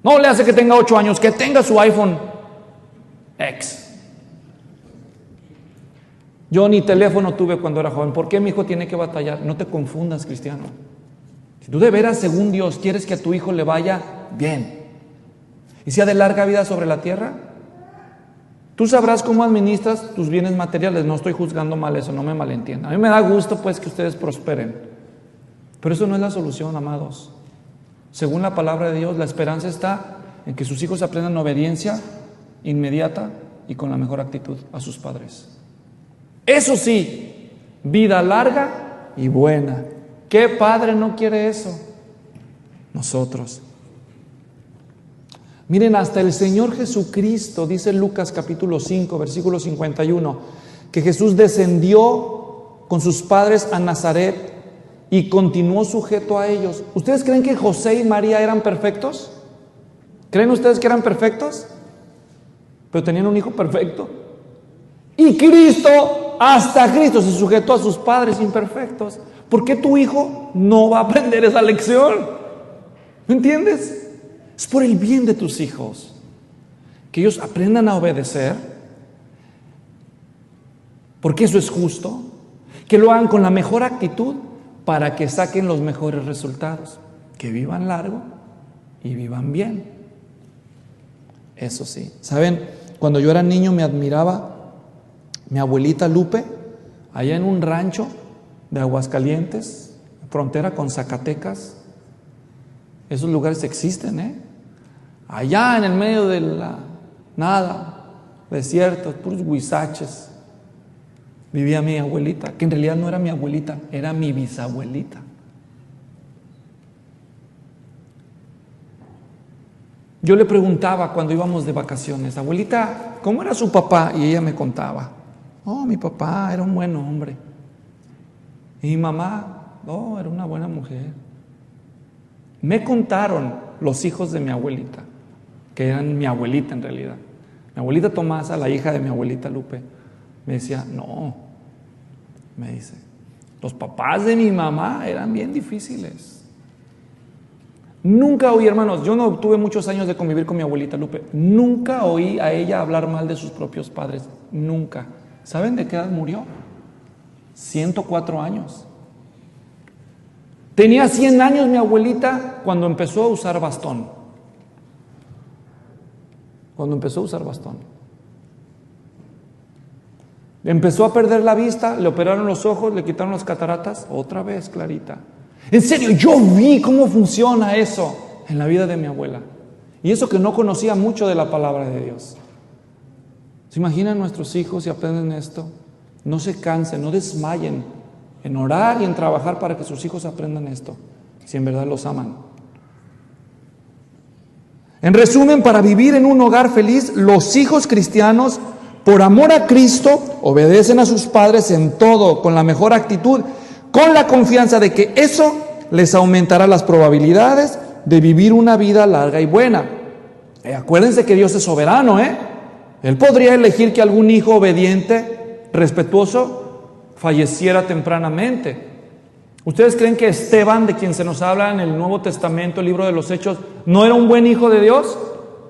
No le hace que tenga 8 años, que tenga su iPhone X. Yo ni teléfono tuve cuando era joven. ¿Por qué mi hijo tiene que batallar? No te confundas, cristiano. Si tú de veras, según Dios, quieres que a tu hijo le vaya bien y sea de larga vida sobre la tierra, tú sabrás cómo administras tus bienes materiales. No estoy juzgando mal eso, no me malentiendan. A mí me da gusto pues que ustedes prosperen, pero eso no es la solución, amados. Según la palabra de Dios, la esperanza está en que sus hijos aprendan obediencia inmediata y con la mejor actitud a sus padres. Eso sí, vida larga y buena. ¿Qué padre no quiere eso? Nosotros. Miren, hasta el Señor Jesucristo, dice Lucas capítulo 5, versículo 51, que Jesús descendió con sus padres a Nazaret y continuó sujeto a ellos. ¿Ustedes creen que José y María eran perfectos? ¿Creen ustedes que eran perfectos? Pero tenían un hijo perfecto. Y Cristo, hasta Cristo se sujetó a sus padres imperfectos. ¿Por qué tu hijo no va a aprender esa lección? ¿Me entiendes? Es por el bien de tus hijos, que ellos aprendan a obedecer, porque eso es justo, que lo hagan con la mejor actitud para que saquen los mejores resultados, que vivan largo y vivan bien. Eso sí, ¿saben? Cuando yo era niño me admiraba mi abuelita Lupe, allá en un rancho de Aguascalientes, frontera con Zacatecas. Esos lugares existen, allá en el medio de la nada, desiertos, puros huizaches, vivía mi abuelita, que en realidad no era mi abuelita, era mi bisabuelita. Yo le preguntaba cuando íbamos de vacaciones, abuelita, ¿cómo era su papá? Y ella me contaba, oh, mi papá era un buen hombre. Y mi mamá, oh, era una buena mujer. Me contaron los hijos de mi abuelita, que eran mi abuelita en realidad. Mi abuelita Tomasa, la hija de mi abuelita Lupe, me decía, no, me dice, los papás de mi mamá eran bien difíciles. Nunca oí, hermanos, yo no tuve muchos años de convivir con mi abuelita Lupe, nunca oí a ella hablar mal de sus propios padres, nunca. ¿Saben de qué edad murió? 104 años. Tenía 100 años mi abuelita cuando empezó a usar bastón. Empezó a perder la vista, le operaron los ojos, le quitaron las cataratas, otra vez Clarita. En serio, yo vi cómo funciona eso en la vida de mi abuela. Y eso que no conocía mucho de la palabra de Dios. ¿Se imaginan nuestros hijos si aprenden esto? No se cansen, no desmayen en orar y en trabajar para que sus hijos aprendan esto, si en verdad los aman. En resumen, para vivir en un hogar feliz, los hijos cristianos, por amor a Cristo, obedecen a sus padres en todo, con la mejor actitud, con la confianza de que eso les aumentará las probabilidades de vivir una vida larga y buena. Acuérdense que Dios es soberano, Él podría elegir que algún hijo obediente, respetuoso, falleciera tempranamente. ¿Ustedes creen que Esteban, de quien se nos habla en el Nuevo Testamento, el libro de los Hechos, no era un buen hijo de Dios?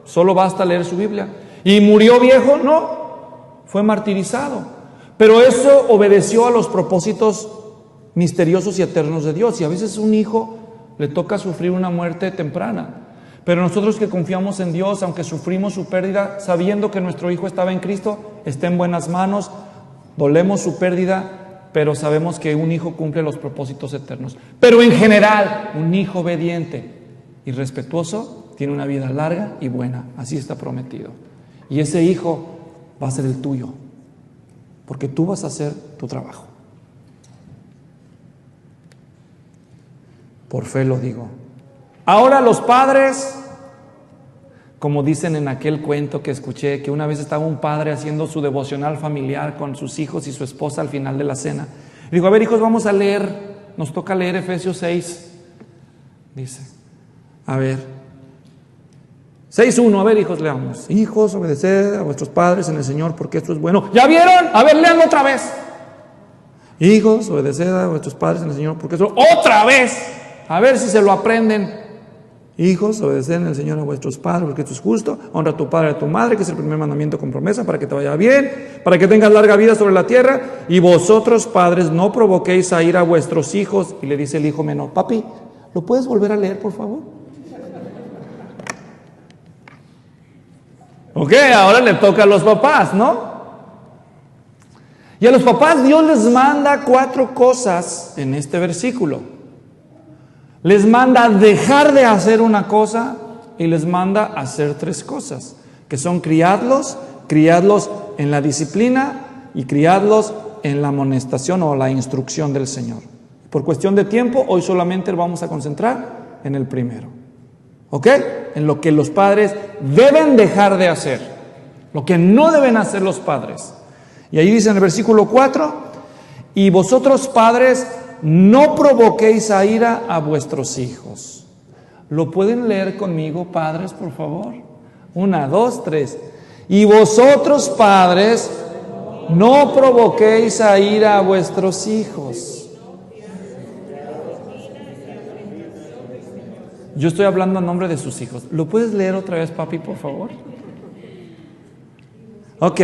Solo basta leer su Biblia. ¿Y murió viejo? No, fue martirizado. Pero eso obedeció a los propósitos misteriosos y eternos de Dios. Y a veces a un hijo le toca sufrir una muerte temprana. Pero nosotros que confiamos en Dios, aunque sufrimos su pérdida, sabiendo que nuestro hijo estaba en Cristo, está en buenas manos, dolemos su pérdida, pero sabemos que un hijo cumple los propósitos eternos. Pero en general, un hijo obediente y respetuoso tiene una vida larga y buena. Así está prometido. Y ese hijo va a ser el tuyo, porque tú vas a hacer tu trabajo. Por fe lo digo. Ahora los padres, como dicen en aquel cuento que escuché, que una vez estaba un padre haciendo su devocional familiar con sus hijos y su esposa al final de la cena. Y dijo, a ver, hijos, vamos a leer, nos toca leer Efesios 6. Dice, a ver, 6:1, a ver, hijos, leamos. Hijos, obedeced a vuestros padres en el Señor, porque esto es bueno. ¿Ya vieron? A ver, léanlo otra vez. Hijos, obedeced a vuestros padres en el Señor, porque esto otra vez. A ver si se lo aprenden. Hijos, obedeced en el Señor a vuestros padres, porque esto es justo. Honra a tu padre y a tu madre, que es el primer mandamiento con promesa, para que te vaya bien, para que tengas larga vida sobre la tierra. Y vosotros, padres, no provoquéis a ira a vuestros hijos. Y le dice el hijo menor, papi, ¿lo puedes volver a leer, por favor? Ok, ahora le toca a los papás, ¿no? Y a los papás Dios les manda 4 cosas en este versículo. Les manda dejar de hacer una cosa y les manda hacer 3 cosas, que son criadlos en la disciplina y criadlos en la amonestación o la instrucción del Señor. Por cuestión de tiempo, hoy solamente vamos a concentrar en el primero. ¿Ok? En lo que los padres deben dejar de hacer, lo que no deben hacer los padres. Y ahí dice en el versículo 4, y vosotros padres, no provoquéis a ira a vuestros hijos. ¿Lo pueden leer conmigo, padres, por favor? 1, 2, 3. Y vosotros, padres, no provoquéis a ira a vuestros hijos. Yo estoy hablando a nombre de sus hijos. ¿Lo puedes leer otra vez, papi, por favor? Ok.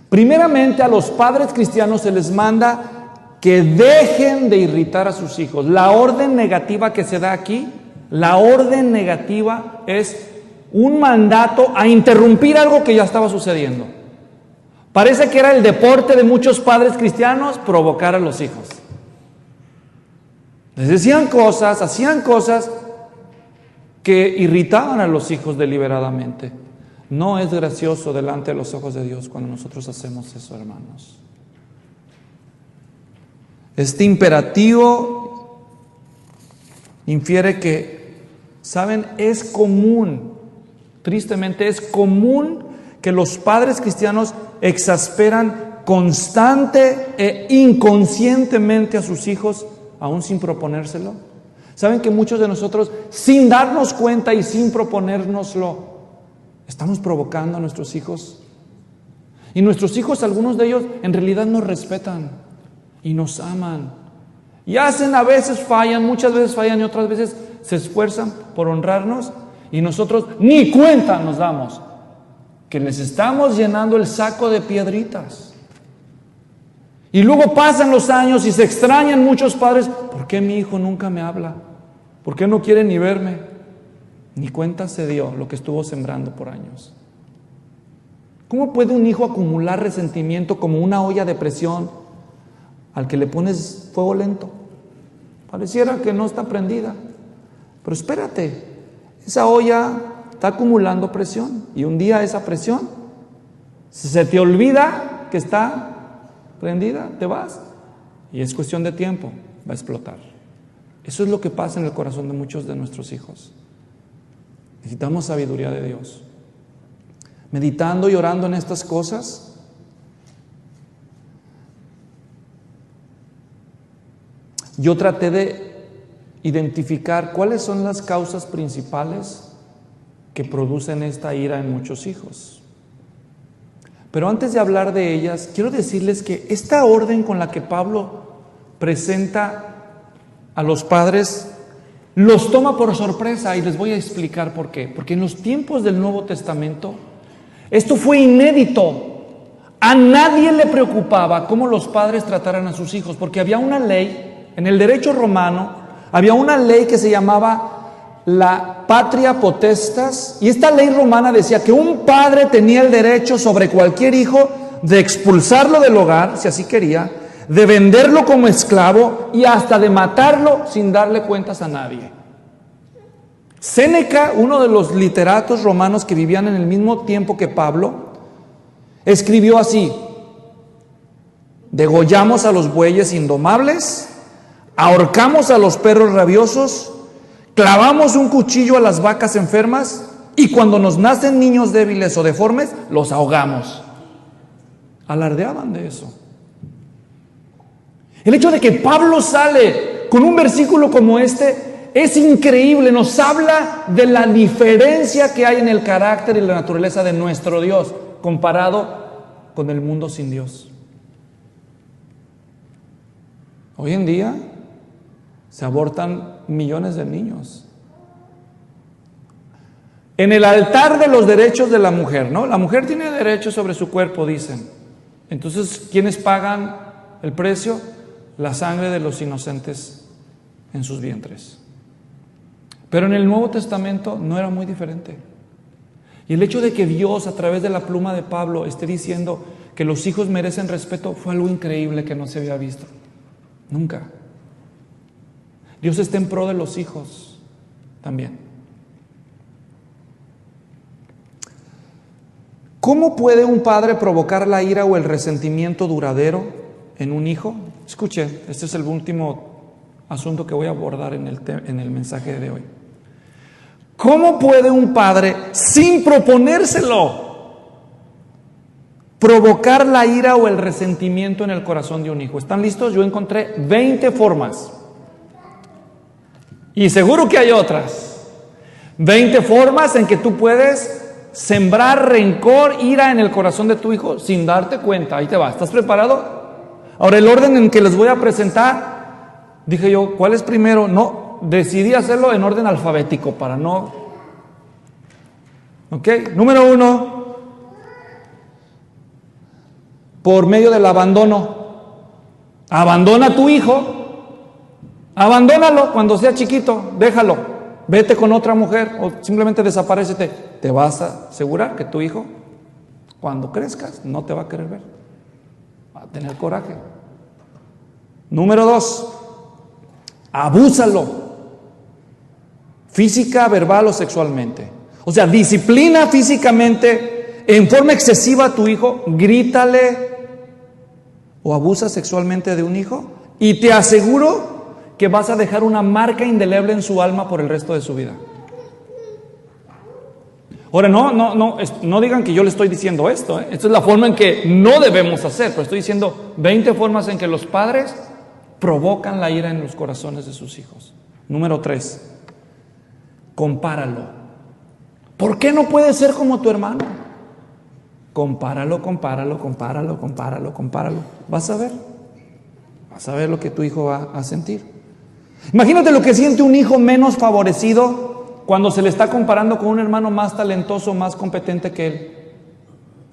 Primeramente, a los padres cristianos se les manda que dejen de irritar a sus hijos. La orden negativa que se da aquí, la orden negativa es un mandato a interrumpir algo que ya estaba sucediendo. Parece que era el deporte de muchos padres cristianos provocar a los hijos. Les decían cosas, hacían cosas que irritaban a los hijos deliberadamente. No es gracioso delante de los ojos de Dios cuando nosotros hacemos eso, hermanos. Este imperativo infiere que, ¿saben? Es común, tristemente es común que los padres cristianos exasperan constante e inconscientemente a sus hijos, aún sin proponérselo. ¿Saben que muchos de nosotros, sin darnos cuenta y sin proponérnoslo, estamos provocando a nuestros hijos? Y nuestros hijos, algunos de ellos, en realidad nos respetan y nos aman. Y hacen, a veces fallan, muchas veces fallan y otras veces se esfuerzan por honrarnos. Y nosotros ni cuenta nos damos que les estamos llenando el saco de piedritas. Y luego pasan los años y se extrañan muchos padres. ¿Por qué mi hijo nunca me habla? ¿Por qué no quiere ni verme? Ni cuenta se dio lo que estuvo sembrando por años. ¿Cómo puede un hijo acumular resentimiento como una olla de presión al que le pones fuego lento? Pareciera que no está prendida. Pero espérate, esa olla está acumulando presión. Y un día esa presión se te olvida que está prendida, te vas. Y es cuestión de tiempo, va a explotar. Eso es lo que pasa en el corazón de muchos de nuestros hijos. Necesitamos sabiduría de Dios. Meditando y orando en estas cosas, yo traté de identificar cuáles son las causas principales que producen esta ira en muchos hijos. Pero antes de hablar de ellas, quiero decirles que esta orden con la que Pablo presenta a los padres los toma por sorpresa, y les voy a explicar por qué. Porque en los tiempos del Nuevo Testamento esto fue inédito. A nadie le preocupaba cómo los padres trataran a sus hijos, porque había una ley en el derecho romano, había una ley que se llamaba la patria potestas, y esta ley romana decía que un padre tenía el derecho sobre cualquier hijo de expulsarlo del hogar, si así quería, de venderlo como esclavo y hasta de matarlo sin darle cuentas a nadie. Séneca, uno de los literatos romanos que vivían en el mismo tiempo que Pablo, escribió así: degollamos a los bueyes indomables, ahorcamos a los perros rabiosos, clavamos un cuchillo a las vacas enfermas, y cuando nos nacen niños débiles o deformes, los ahogamos. Alardeaban de eso. El hecho de que Pablo sale con un versículo como este es increíble. Nos habla de la diferencia que hay en el carácter y la naturaleza de nuestro Dios comparado con el mundo sin Dios. Hoy en día se abortan millones de niños. En el altar de los derechos de la mujer, ¿no? La mujer tiene derechos sobre su cuerpo, dicen. Entonces, ¿quiénes pagan el precio? La sangre de los inocentes en sus vientres. Pero en el Nuevo Testamento no era muy diferente. Y el hecho de que Dios, a través de la pluma de Pablo, esté diciendo que los hijos merecen respeto fue algo increíble que no se había visto. Nunca. Dios está en pro de los hijos también. ¿Cómo puede un padre provocar la ira o el resentimiento duradero en un hijo? Escuche, este es el último asunto que voy a abordar en el mensaje de hoy. ¿Cómo puede un padre, sin proponérselo, provocar la ira o el resentimiento en el corazón de un hijo? ¿Están listos? Yo encontré 20 formas. Y seguro que hay otras. 20 formas en que tú puedes sembrar rencor, ira en el corazón de tu hijo sin darte cuenta. Ahí te va. ¿Estás preparado? Ahora, el orden en que les voy a presentar, dije yo, ¿cuál es primero? No, decidí hacerlo en orden alfabético para no... ¿Ok? Número 1, por medio del abandono. Abandona a tu hijo. Abandónalo cuando sea chiquito, déjalo, vete con otra mujer o simplemente desaparécete. Te vas a asegurar que tu hijo, cuando crezcas, no te va a querer ver. Va a tener coraje. Número 2, abúsalo, física, verbal o sexualmente. O sea, disciplina físicamente en forma excesiva a tu hijo, grítale o abusa sexualmente de un hijo Y te aseguro que vas a dejar una marca indeleble en su alma por el resto de su vida. Ahora, no digan que yo le estoy diciendo esto, ¿eh? Esta es la forma en que no debemos hacer, pero estoy diciendo 20 formas en que los padres provocan la ira en los corazones de sus hijos. Número 3, compáralo. ¿Por qué no puedes ser como tu hermano? Compáralo. Vas a ver lo que tu hijo va a sentir. Imagínate lo que siente un hijo menos favorecido cuando se le está comparando con un hermano más talentoso, más competente que él.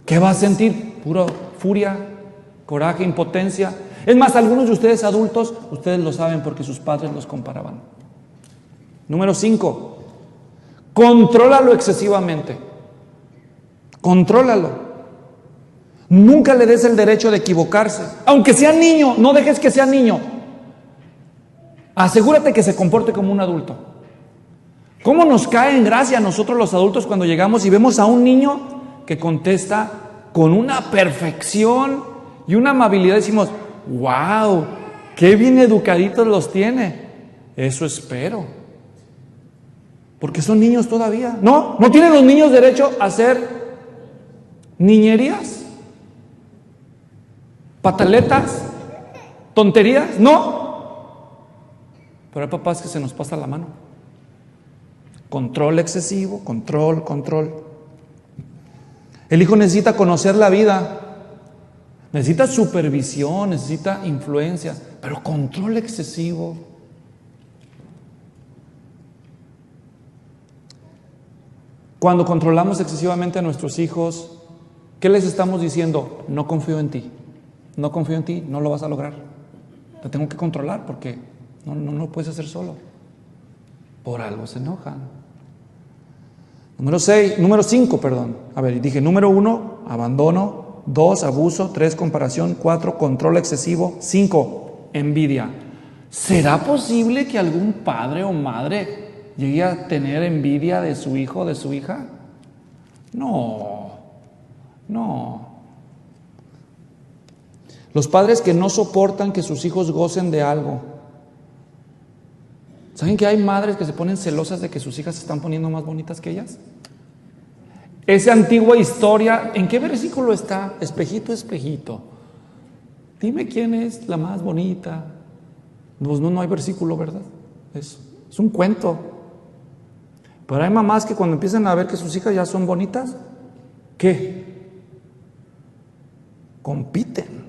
¿Qué va a sentir? Pura furia, coraje, impotencia. Es más, algunos de ustedes adultos, ustedes lo saben porque sus padres los comparaban. Número 5, contrólalo excesivamente. Contrólalo. Nunca le des el derecho de equivocarse. Aunque sea niño, no dejes que sea niño. Asegúrate que se comporte como un adulto. ¿Cómo nos cae en gracia a nosotros los adultos cuando llegamos y vemos a un niño que contesta con una perfección y una amabilidad? Decimos, wow, qué bien educaditos los tiene. Eso espero. Porque son niños todavía. ¿No tienen los niños derecho a hacer niñerías? ¿Pataletas? ¿Tonterías? No. Pero hay papás que se nos pasa la mano. Control excesivo, control. El hijo necesita conocer la vida. Necesita supervisión, necesita influencia, pero control excesivo. Cuando controlamos excesivamente a nuestros hijos, ¿qué les estamos diciendo? No confío en ti, no lo vas a lograr. Te tengo que controlar porque no lo puedes hacer solo. Por algo se enojan. Número 5, perdón. A ver, dije número 1, abandono. 2, abuso. 3, comparación. 4, control excesivo. 5, envidia. ¿Será posible que algún padre o madre llegue a tener envidia de su hijo o de su hija? No. Los padres que no soportan que sus hijos gocen de algo. ¿Saben que hay madres que se ponen celosas de que sus hijas se están poniendo más bonitas que ellas? Esa antigua historia, ¿en qué versículo está? Espejito, dime quién es la más bonita. Pues no hay versículo, ¿verdad? Es un cuento. Pero hay mamás que cuando empiezan a ver que sus hijas ya son bonitas, ¿qué? Compiten.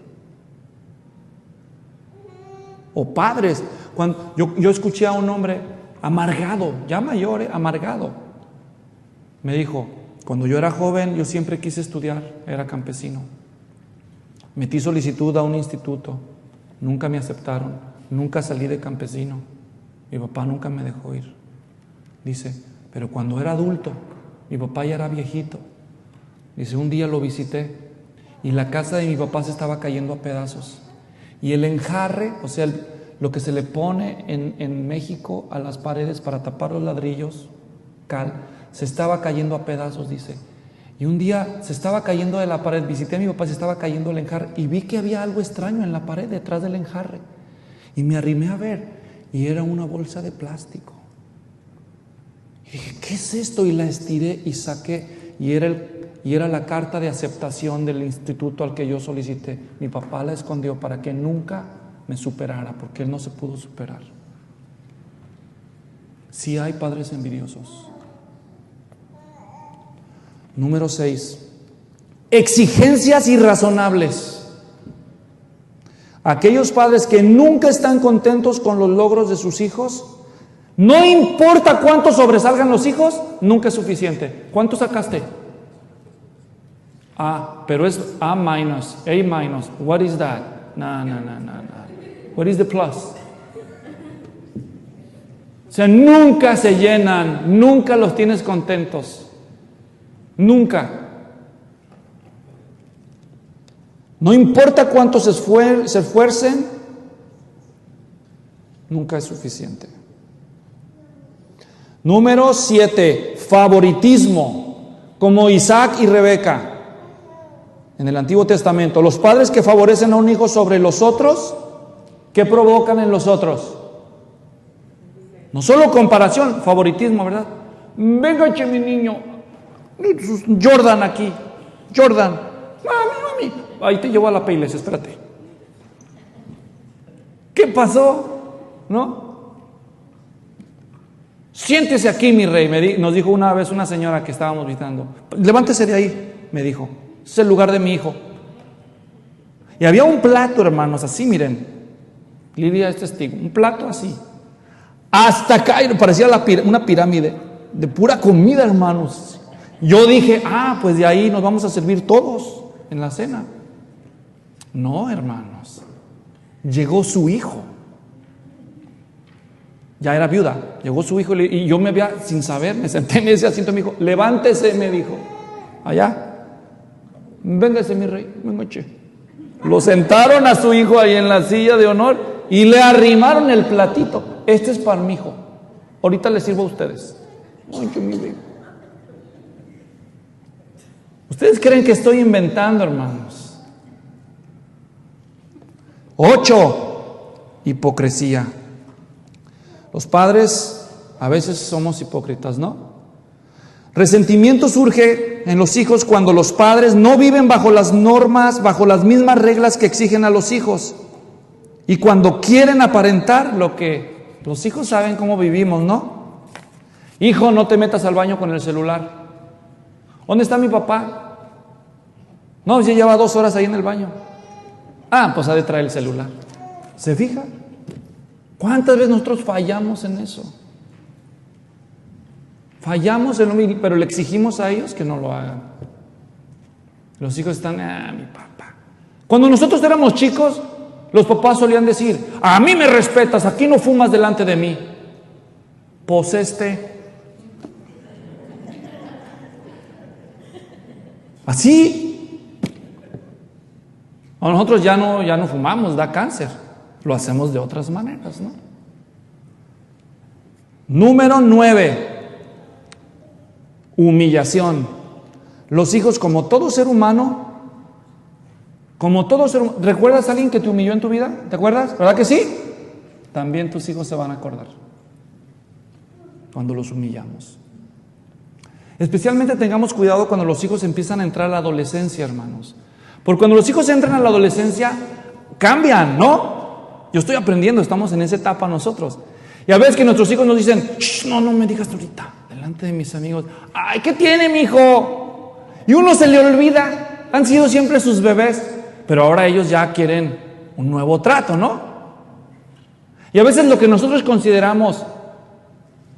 O padres. Cuando yo escuché a un hombre amargado, ya mayor, amargado. Me dijo, cuando yo era joven, yo siempre quise estudiar, era campesino. Metí solicitud a un instituto, nunca me aceptaron, nunca salí de campesino. Mi papá nunca me dejó ir. Dice, pero cuando era adulto, mi papá ya era viejito. Dice, un día lo visité y la casa de mi papá se estaba cayendo a pedazos. Y el enjarre, o sea, lo que se le pone en México a las paredes para tapar los ladrillos, cal, se estaba cayendo a pedazos, dice. Y un día se estaba cayendo de la pared, visité a mi papá, se estaba cayendo el enjarre y vi que había algo extraño en la pared detrás del enjarre. Y me arrimé a ver y era una bolsa de plástico. Y dije, ¿qué es esto? Y la estiré y saqué y era la carta de aceptación del instituto al que yo solicité. Mi papá la escondió para que nunca me superara, porque él no se pudo superar. Sí hay padres envidiosos. Número 6, exigencias irrazonables. Aquellos padres que nunca están contentos con los logros de sus hijos, no importa cuánto sobresalgan los hijos, nunca es suficiente. ¿Cuánto sacaste? Pero es A-, A-. What is that? No. What is the plus? O sea, nunca se llenan, nunca los tienes contentos. Nunca. No importa cuánto se esfuercen, nunca es suficiente. Número 7, favoritismo, como Isaac y Rebeca en el Antiguo Testamento. Los padres que favorecen a un hijo sobre los otros, ¿qué provocan en los otros? No solo comparación, favoritismo, ¿verdad? Venga, che, mi niño. Jordan aquí. Jordan. Mami. Ahí te llevo a la Payless, espérate. ¿Qué pasó? ¿No? Siéntese aquí, mi rey, nos dijo una vez una señora que estábamos visitando. Levántese de ahí, me dijo. Es el lugar de mi hijo. Y había un plato, hermanos, así, miren. Lidia es testigo. Un plato así. Hasta acá, parecía una pirámide de pura comida, hermanos. Yo dije, pues de ahí nos vamos a servir todos en la cena. No, hermanos. Llegó su hijo. Ya era viuda. Llegó su hijo y yo me había, sin saber, me senté en ese asiento y me dijo, levántese, me dijo. Allá. Véngase, mi rey. Venga, che. Lo sentaron a su hijo ahí en la silla de honor y le arrimaron el platito. Este es para mi hijo. Ahorita les sirvo a ustedes. Ay, mi rey. ¿Ustedes creen que estoy inventando, hermanos? 8. Hipocresía. Los padres a veces somos hipócritas, ¿no? Resentimiento surge en los hijos cuando los padres no viven bajo las normas, bajo las mismas reglas que exigen a los hijos. Y cuando quieren aparentar lo que los hijos saben cómo vivimos, ¿no? Hijo, no te metas al baño con el celular. ¿Dónde está mi papá? No, ya lleva 2 horas ahí en el baño. Pues ha de traer el celular. ¿Se fija? ¿Cuántas veces nosotros fallamos en eso? Fallamos en lo mismo, pero le exigimos a ellos que no lo hagan. Los hijos están, mi papá. Cuando nosotros éramos chicos, los papás solían decir, a mí me respetas, aquí no fumas delante de mí. Así. A nosotros ya no fumamos, da cáncer. Lo hacemos de otras maneras, ¿no? Número 9. Humillación. Los hijos, como todo ser humano, ¿recuerdas a alguien que te humilló en tu vida? ¿Te acuerdas? ¿Verdad que sí? También tus hijos se van a acordar cuando los humillamos. Especialmente tengamos cuidado cuando los hijos empiezan a entrar a la adolescencia, hermanos. Porque cuando los hijos entran a la adolescencia, cambian, ¿no? Yo estoy aprendiendo, estamos en esa etapa nosotros. Y a veces que nuestros hijos nos dicen, no me digas ahorita, delante de mis amigos. Ay, ¿qué tiene, mijo? Y uno se le olvida, han sido siempre sus bebés, pero ahora ellos ya quieren un nuevo trato, ¿no? Y a veces lo que nosotros consideramos,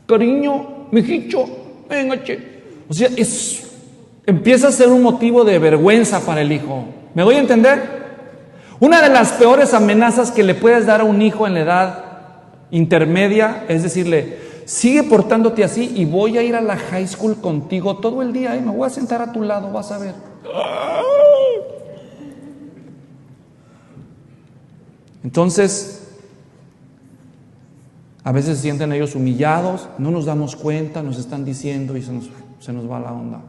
cariño, mijito, venga, che. O sea, empieza a ser un motivo de vergüenza para el hijo. ¿Me doy a entender? Una de las peores amenazas que le puedes dar a un hijo en la edad intermedia es decirle, sigue portándote así y voy a ir a la high school contigo todo el día, me voy a sentar a tu lado, vas a ver. Entonces, a veces se sienten ellos humillados, no nos damos cuenta, nos están diciendo y se nos va la onda.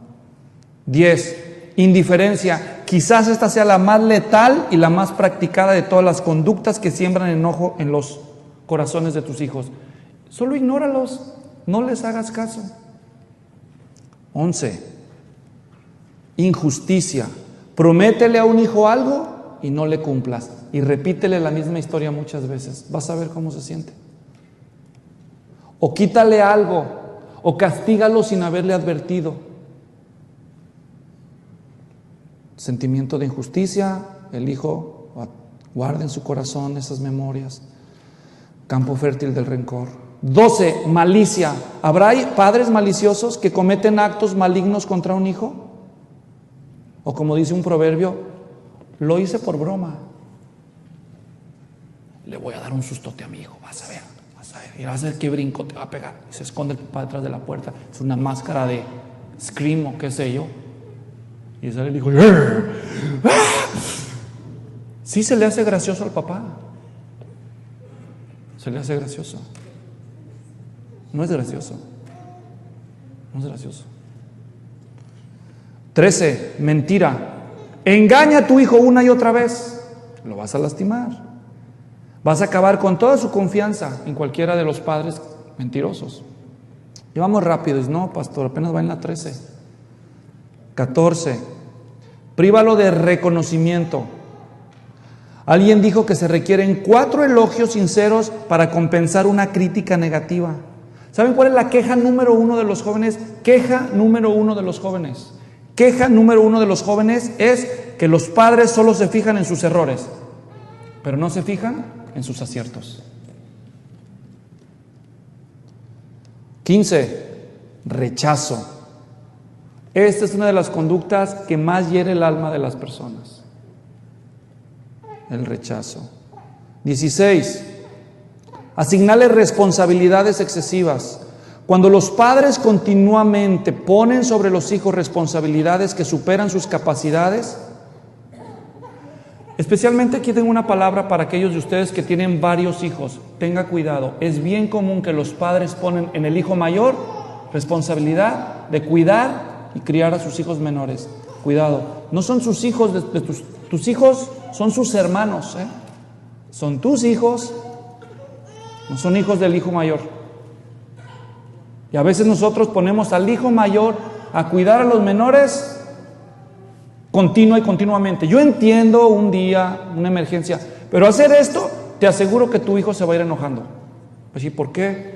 10. Indiferencia. Quizás esta sea la más letal y la más practicada de todas las conductas que siembran enojo en los corazones de tus hijos. Solo ignóralos, no les hagas caso. 11. Injusticia. Prométele a un hijo algo y no le cumplas. Y repítele la misma historia muchas veces. Vas a ver cómo se siente. O quítale algo, o castígalo sin haberle advertido. Sentimiento de injusticia, el hijo guarda en su corazón esas memorias. Campo fértil del rencor. 12. Malicia. ¿Habrá padres maliciosos que cometen actos malignos contra un hijo? O como dice un proverbio, lo hice por broma. Le voy a dar un sustote a mi hijo, vas a ver. Y vas a ver qué brinco te va a pegar. Y se esconde para detrás de la puerta. Es una máscara de Scream o qué sé yo. Y sale el hijo. Sí se le hace gracioso al papá. Se le hace gracioso. No es gracioso. No es gracioso. 13. Mentira. Engaña a tu hijo una y otra vez. Lo vas a lastimar. Vas a acabar con toda su confianza en cualquiera de los padres mentirosos. Y vamos rápidos, no, pastor, apenas va en la 13. 14. Prívalo de reconocimiento. Alguien dijo que se requieren 4 elogios sinceros para compensar una crítica negativa. ¿Saben cuál es la queja número 1 de los jóvenes? Queja número 1 de los jóvenes. Queja número 1 de los jóvenes es que los padres solo se fijan en sus errores, pero no se fijan en sus aciertos. 15. Rechazo. Esta es una de las conductas que más hiere el alma de las personas. El rechazo. 16. Asignarle responsabilidades excesivas. Cuando los padres continuamente ponen sobre los hijos responsabilidades que superan sus capacidades, especialmente aquí tengo una palabra para aquellos de ustedes que tienen varios hijos. Tenga cuidado, es bien común que los padres ponen en el hijo mayor responsabilidad de cuidar y criar a sus hijos menores. Cuidado, no son sus hijos, tus hijos son sus hermanos, son tus hijos, no son hijos del hijo mayor. Y a veces nosotros ponemos al hijo mayor a cuidar a los menores continua y continuamente. Yo entiendo un día, una emergencia, pero hacer esto, te aseguro que tu hijo se va a ir enojando. Pues, ¿y por qué?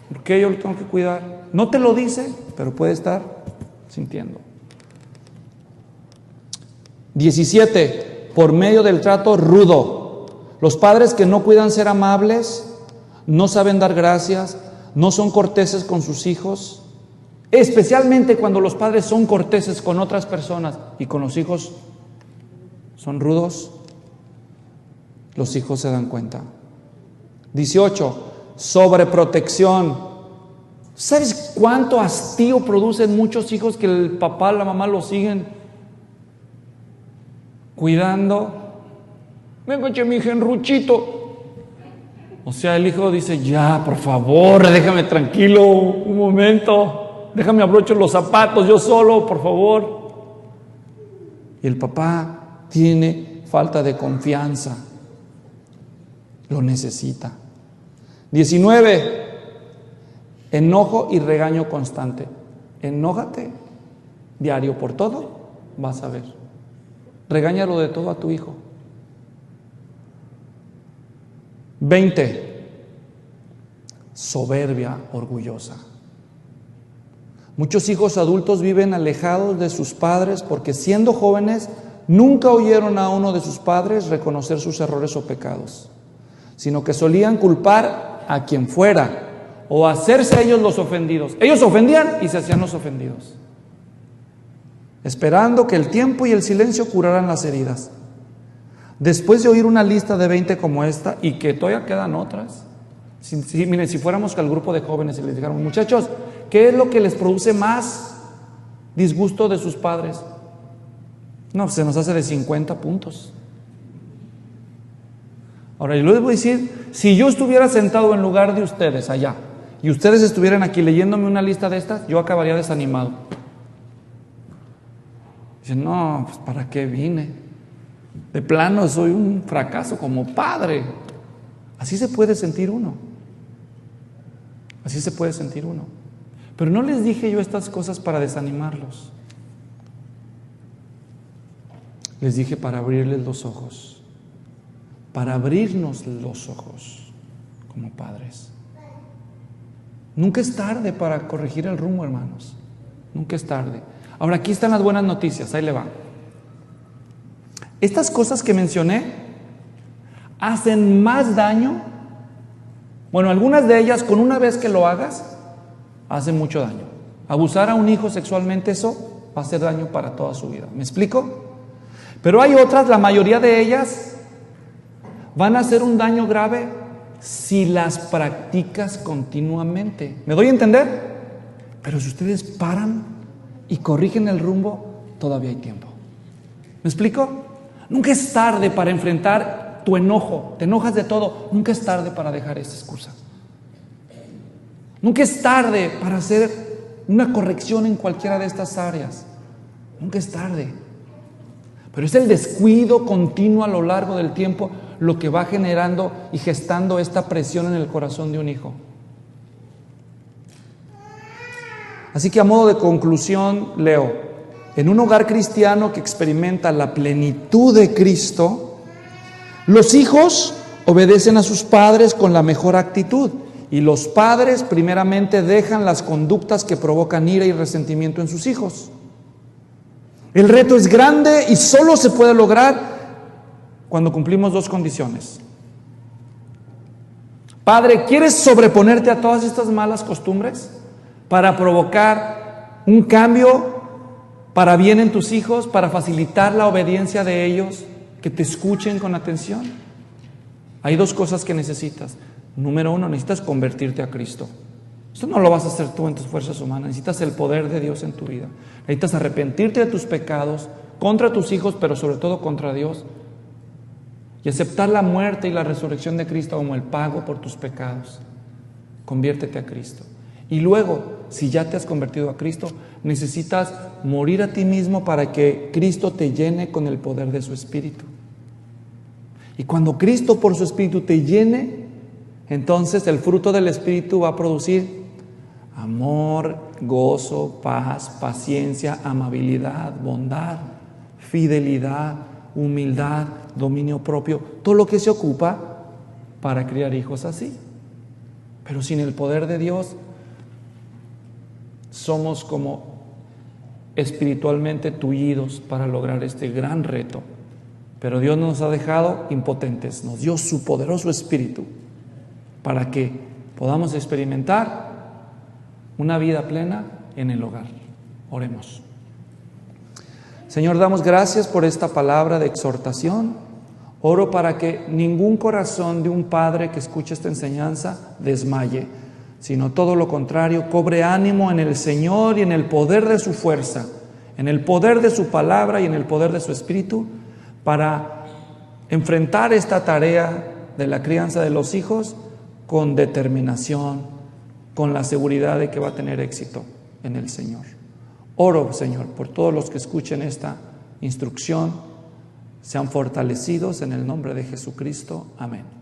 ¿Por qué yo lo tengo que cuidar? No te lo dice, pero puede estar sintiendo. 17. Por medio del trato rudo. Los padres que no cuidan ser amables, no saben dar gracias, no son corteses con sus hijos, especialmente cuando los padres son corteses con otras personas y con los hijos son rudos, los hijos se dan cuenta. 18. Sobreprotección. ¿Sabes cuánto hastío producen muchos hijos que el papá, la mamá los siguen cuidando? Venga, che, mi genruchito. O sea, el hijo dice, ya, por favor, déjame tranquilo un momento, déjame abrocho los zapatos yo solo, por favor. Y el papá tiene falta de confianza, lo necesita. 19. Enojo y regaño constante. Enójate diario por todo, vas a ver. Regáñalo de todo a tu hijo. 20. Soberbia orgullosa. Muchos hijos adultos viven alejados de sus padres porque siendo jóvenes nunca oyeron a uno de sus padres reconocer sus errores o pecados, sino que solían culpar a quien fuera o hacerse ellos los ofendidos. Ellos ofendían y se hacían los ofendidos, esperando que el tiempo y el silencio curaran las heridas. Después de oír una lista de 20 como esta, y que todavía quedan otras, miren, si fuéramos al grupo de jóvenes y les dijéramos, muchachos, ¿qué es lo que les produce más disgusto de sus padres? No, se nos hace de 50 puntos. Ahora, yo les voy a decir, si yo estuviera sentado en lugar de ustedes allá, y ustedes estuvieran aquí leyéndome una lista de estas, yo acabaría desanimado. Dicen, no, pues ¿para qué vine? De plano soy un fracaso como padre. Así se puede sentir uno. Así se puede sentir uno. Pero no les dije yo estas cosas para desanimarlos. Les dije para abrirles los ojos. Para abrirnos los ojos como padres. Nunca es tarde para corregir el rumbo, hermanos. Nunca es tarde. Ahora, aquí están las buenas noticias. Ahí le va. Estas cosas que mencioné hacen más daño. Bueno, algunas de ellas, con una vez que lo hagas, hacen mucho daño. Abusar a un hijo sexualmente, eso va a hacer daño para toda su vida. ¿Me explico? Pero hay otras, la mayoría de ellas van a hacer un daño grave si las practicas continuamente. ¿Me doy a entender? Pero si ustedes paran y corrigen el rumbo, todavía hay tiempo. ¿Me explico? Nunca es tarde para enfrentar tu enojo. Te enojas de todo. Nunca es tarde para dejar esa excusa. Nunca es tarde para hacer una corrección en cualquiera de estas áreas. Nunca es tarde. Pero es el descuido continuo a lo largo del tiempo lo que va generando y gestando esta presión en el corazón de un hijo. Así que a modo de conclusión leo: en un hogar cristiano que experimenta la plenitud de Cristo, los hijos obedecen a sus padres con la mejor actitud, y los padres primeramente dejan las conductas que provocan ira y resentimiento en sus hijos. El reto es grande y solo se puede lograr cuando cumplimos dos condiciones. Padre, ¿quieres sobreponerte a todas estas malas costumbres para provocar un cambio para bien en tus hijos, para facilitar la obediencia de ellos, que te escuchen con atención? Hay dos cosas que necesitas. Número uno, necesitas convertirte a Cristo. Esto no lo vas a hacer tú en tus fuerzas humanas. Necesitas el poder de Dios en tu vida. Necesitas arrepentirte de tus pecados contra tus hijos, pero sobre todo contra Dios, y aceptar la muerte y la resurrección de Cristo como el pago por tus pecados. Conviértete a Cristo. Y luego, si ya te has convertido a Cristo, necesitas morir a ti mismo para que Cristo te llene con el poder de su Espíritu. Y cuando Cristo por su Espíritu te llene, entonces el fruto del Espíritu va a producir amor, gozo, paz, paciencia, amabilidad, bondad, fidelidad, humildad, dominio propio, todo lo que se ocupa para criar hijos así. Pero sin el poder de Dios, somos como espiritualmente tullidos para lograr este gran reto. Pero Dios no nos ha dejado impotentes, nos dio su poderoso Espíritu para que podamos experimentar una vida plena en el hogar. Oremos. Señor, damos gracias por esta palabra de exhortación. Oro para que ningún corazón de un padre que escuche esta enseñanza desmaye, sino todo lo contrario, cobre ánimo en el Señor y en el poder de su fuerza, en el poder de su palabra y en el poder de su Espíritu, para enfrentar esta tarea de la crianza de los hijos con determinación, con la seguridad de que va a tener éxito en el Señor. Oro, Señor, por todos los que escuchen esta instrucción, sean fortalecidos en el nombre de Jesucristo. Amén.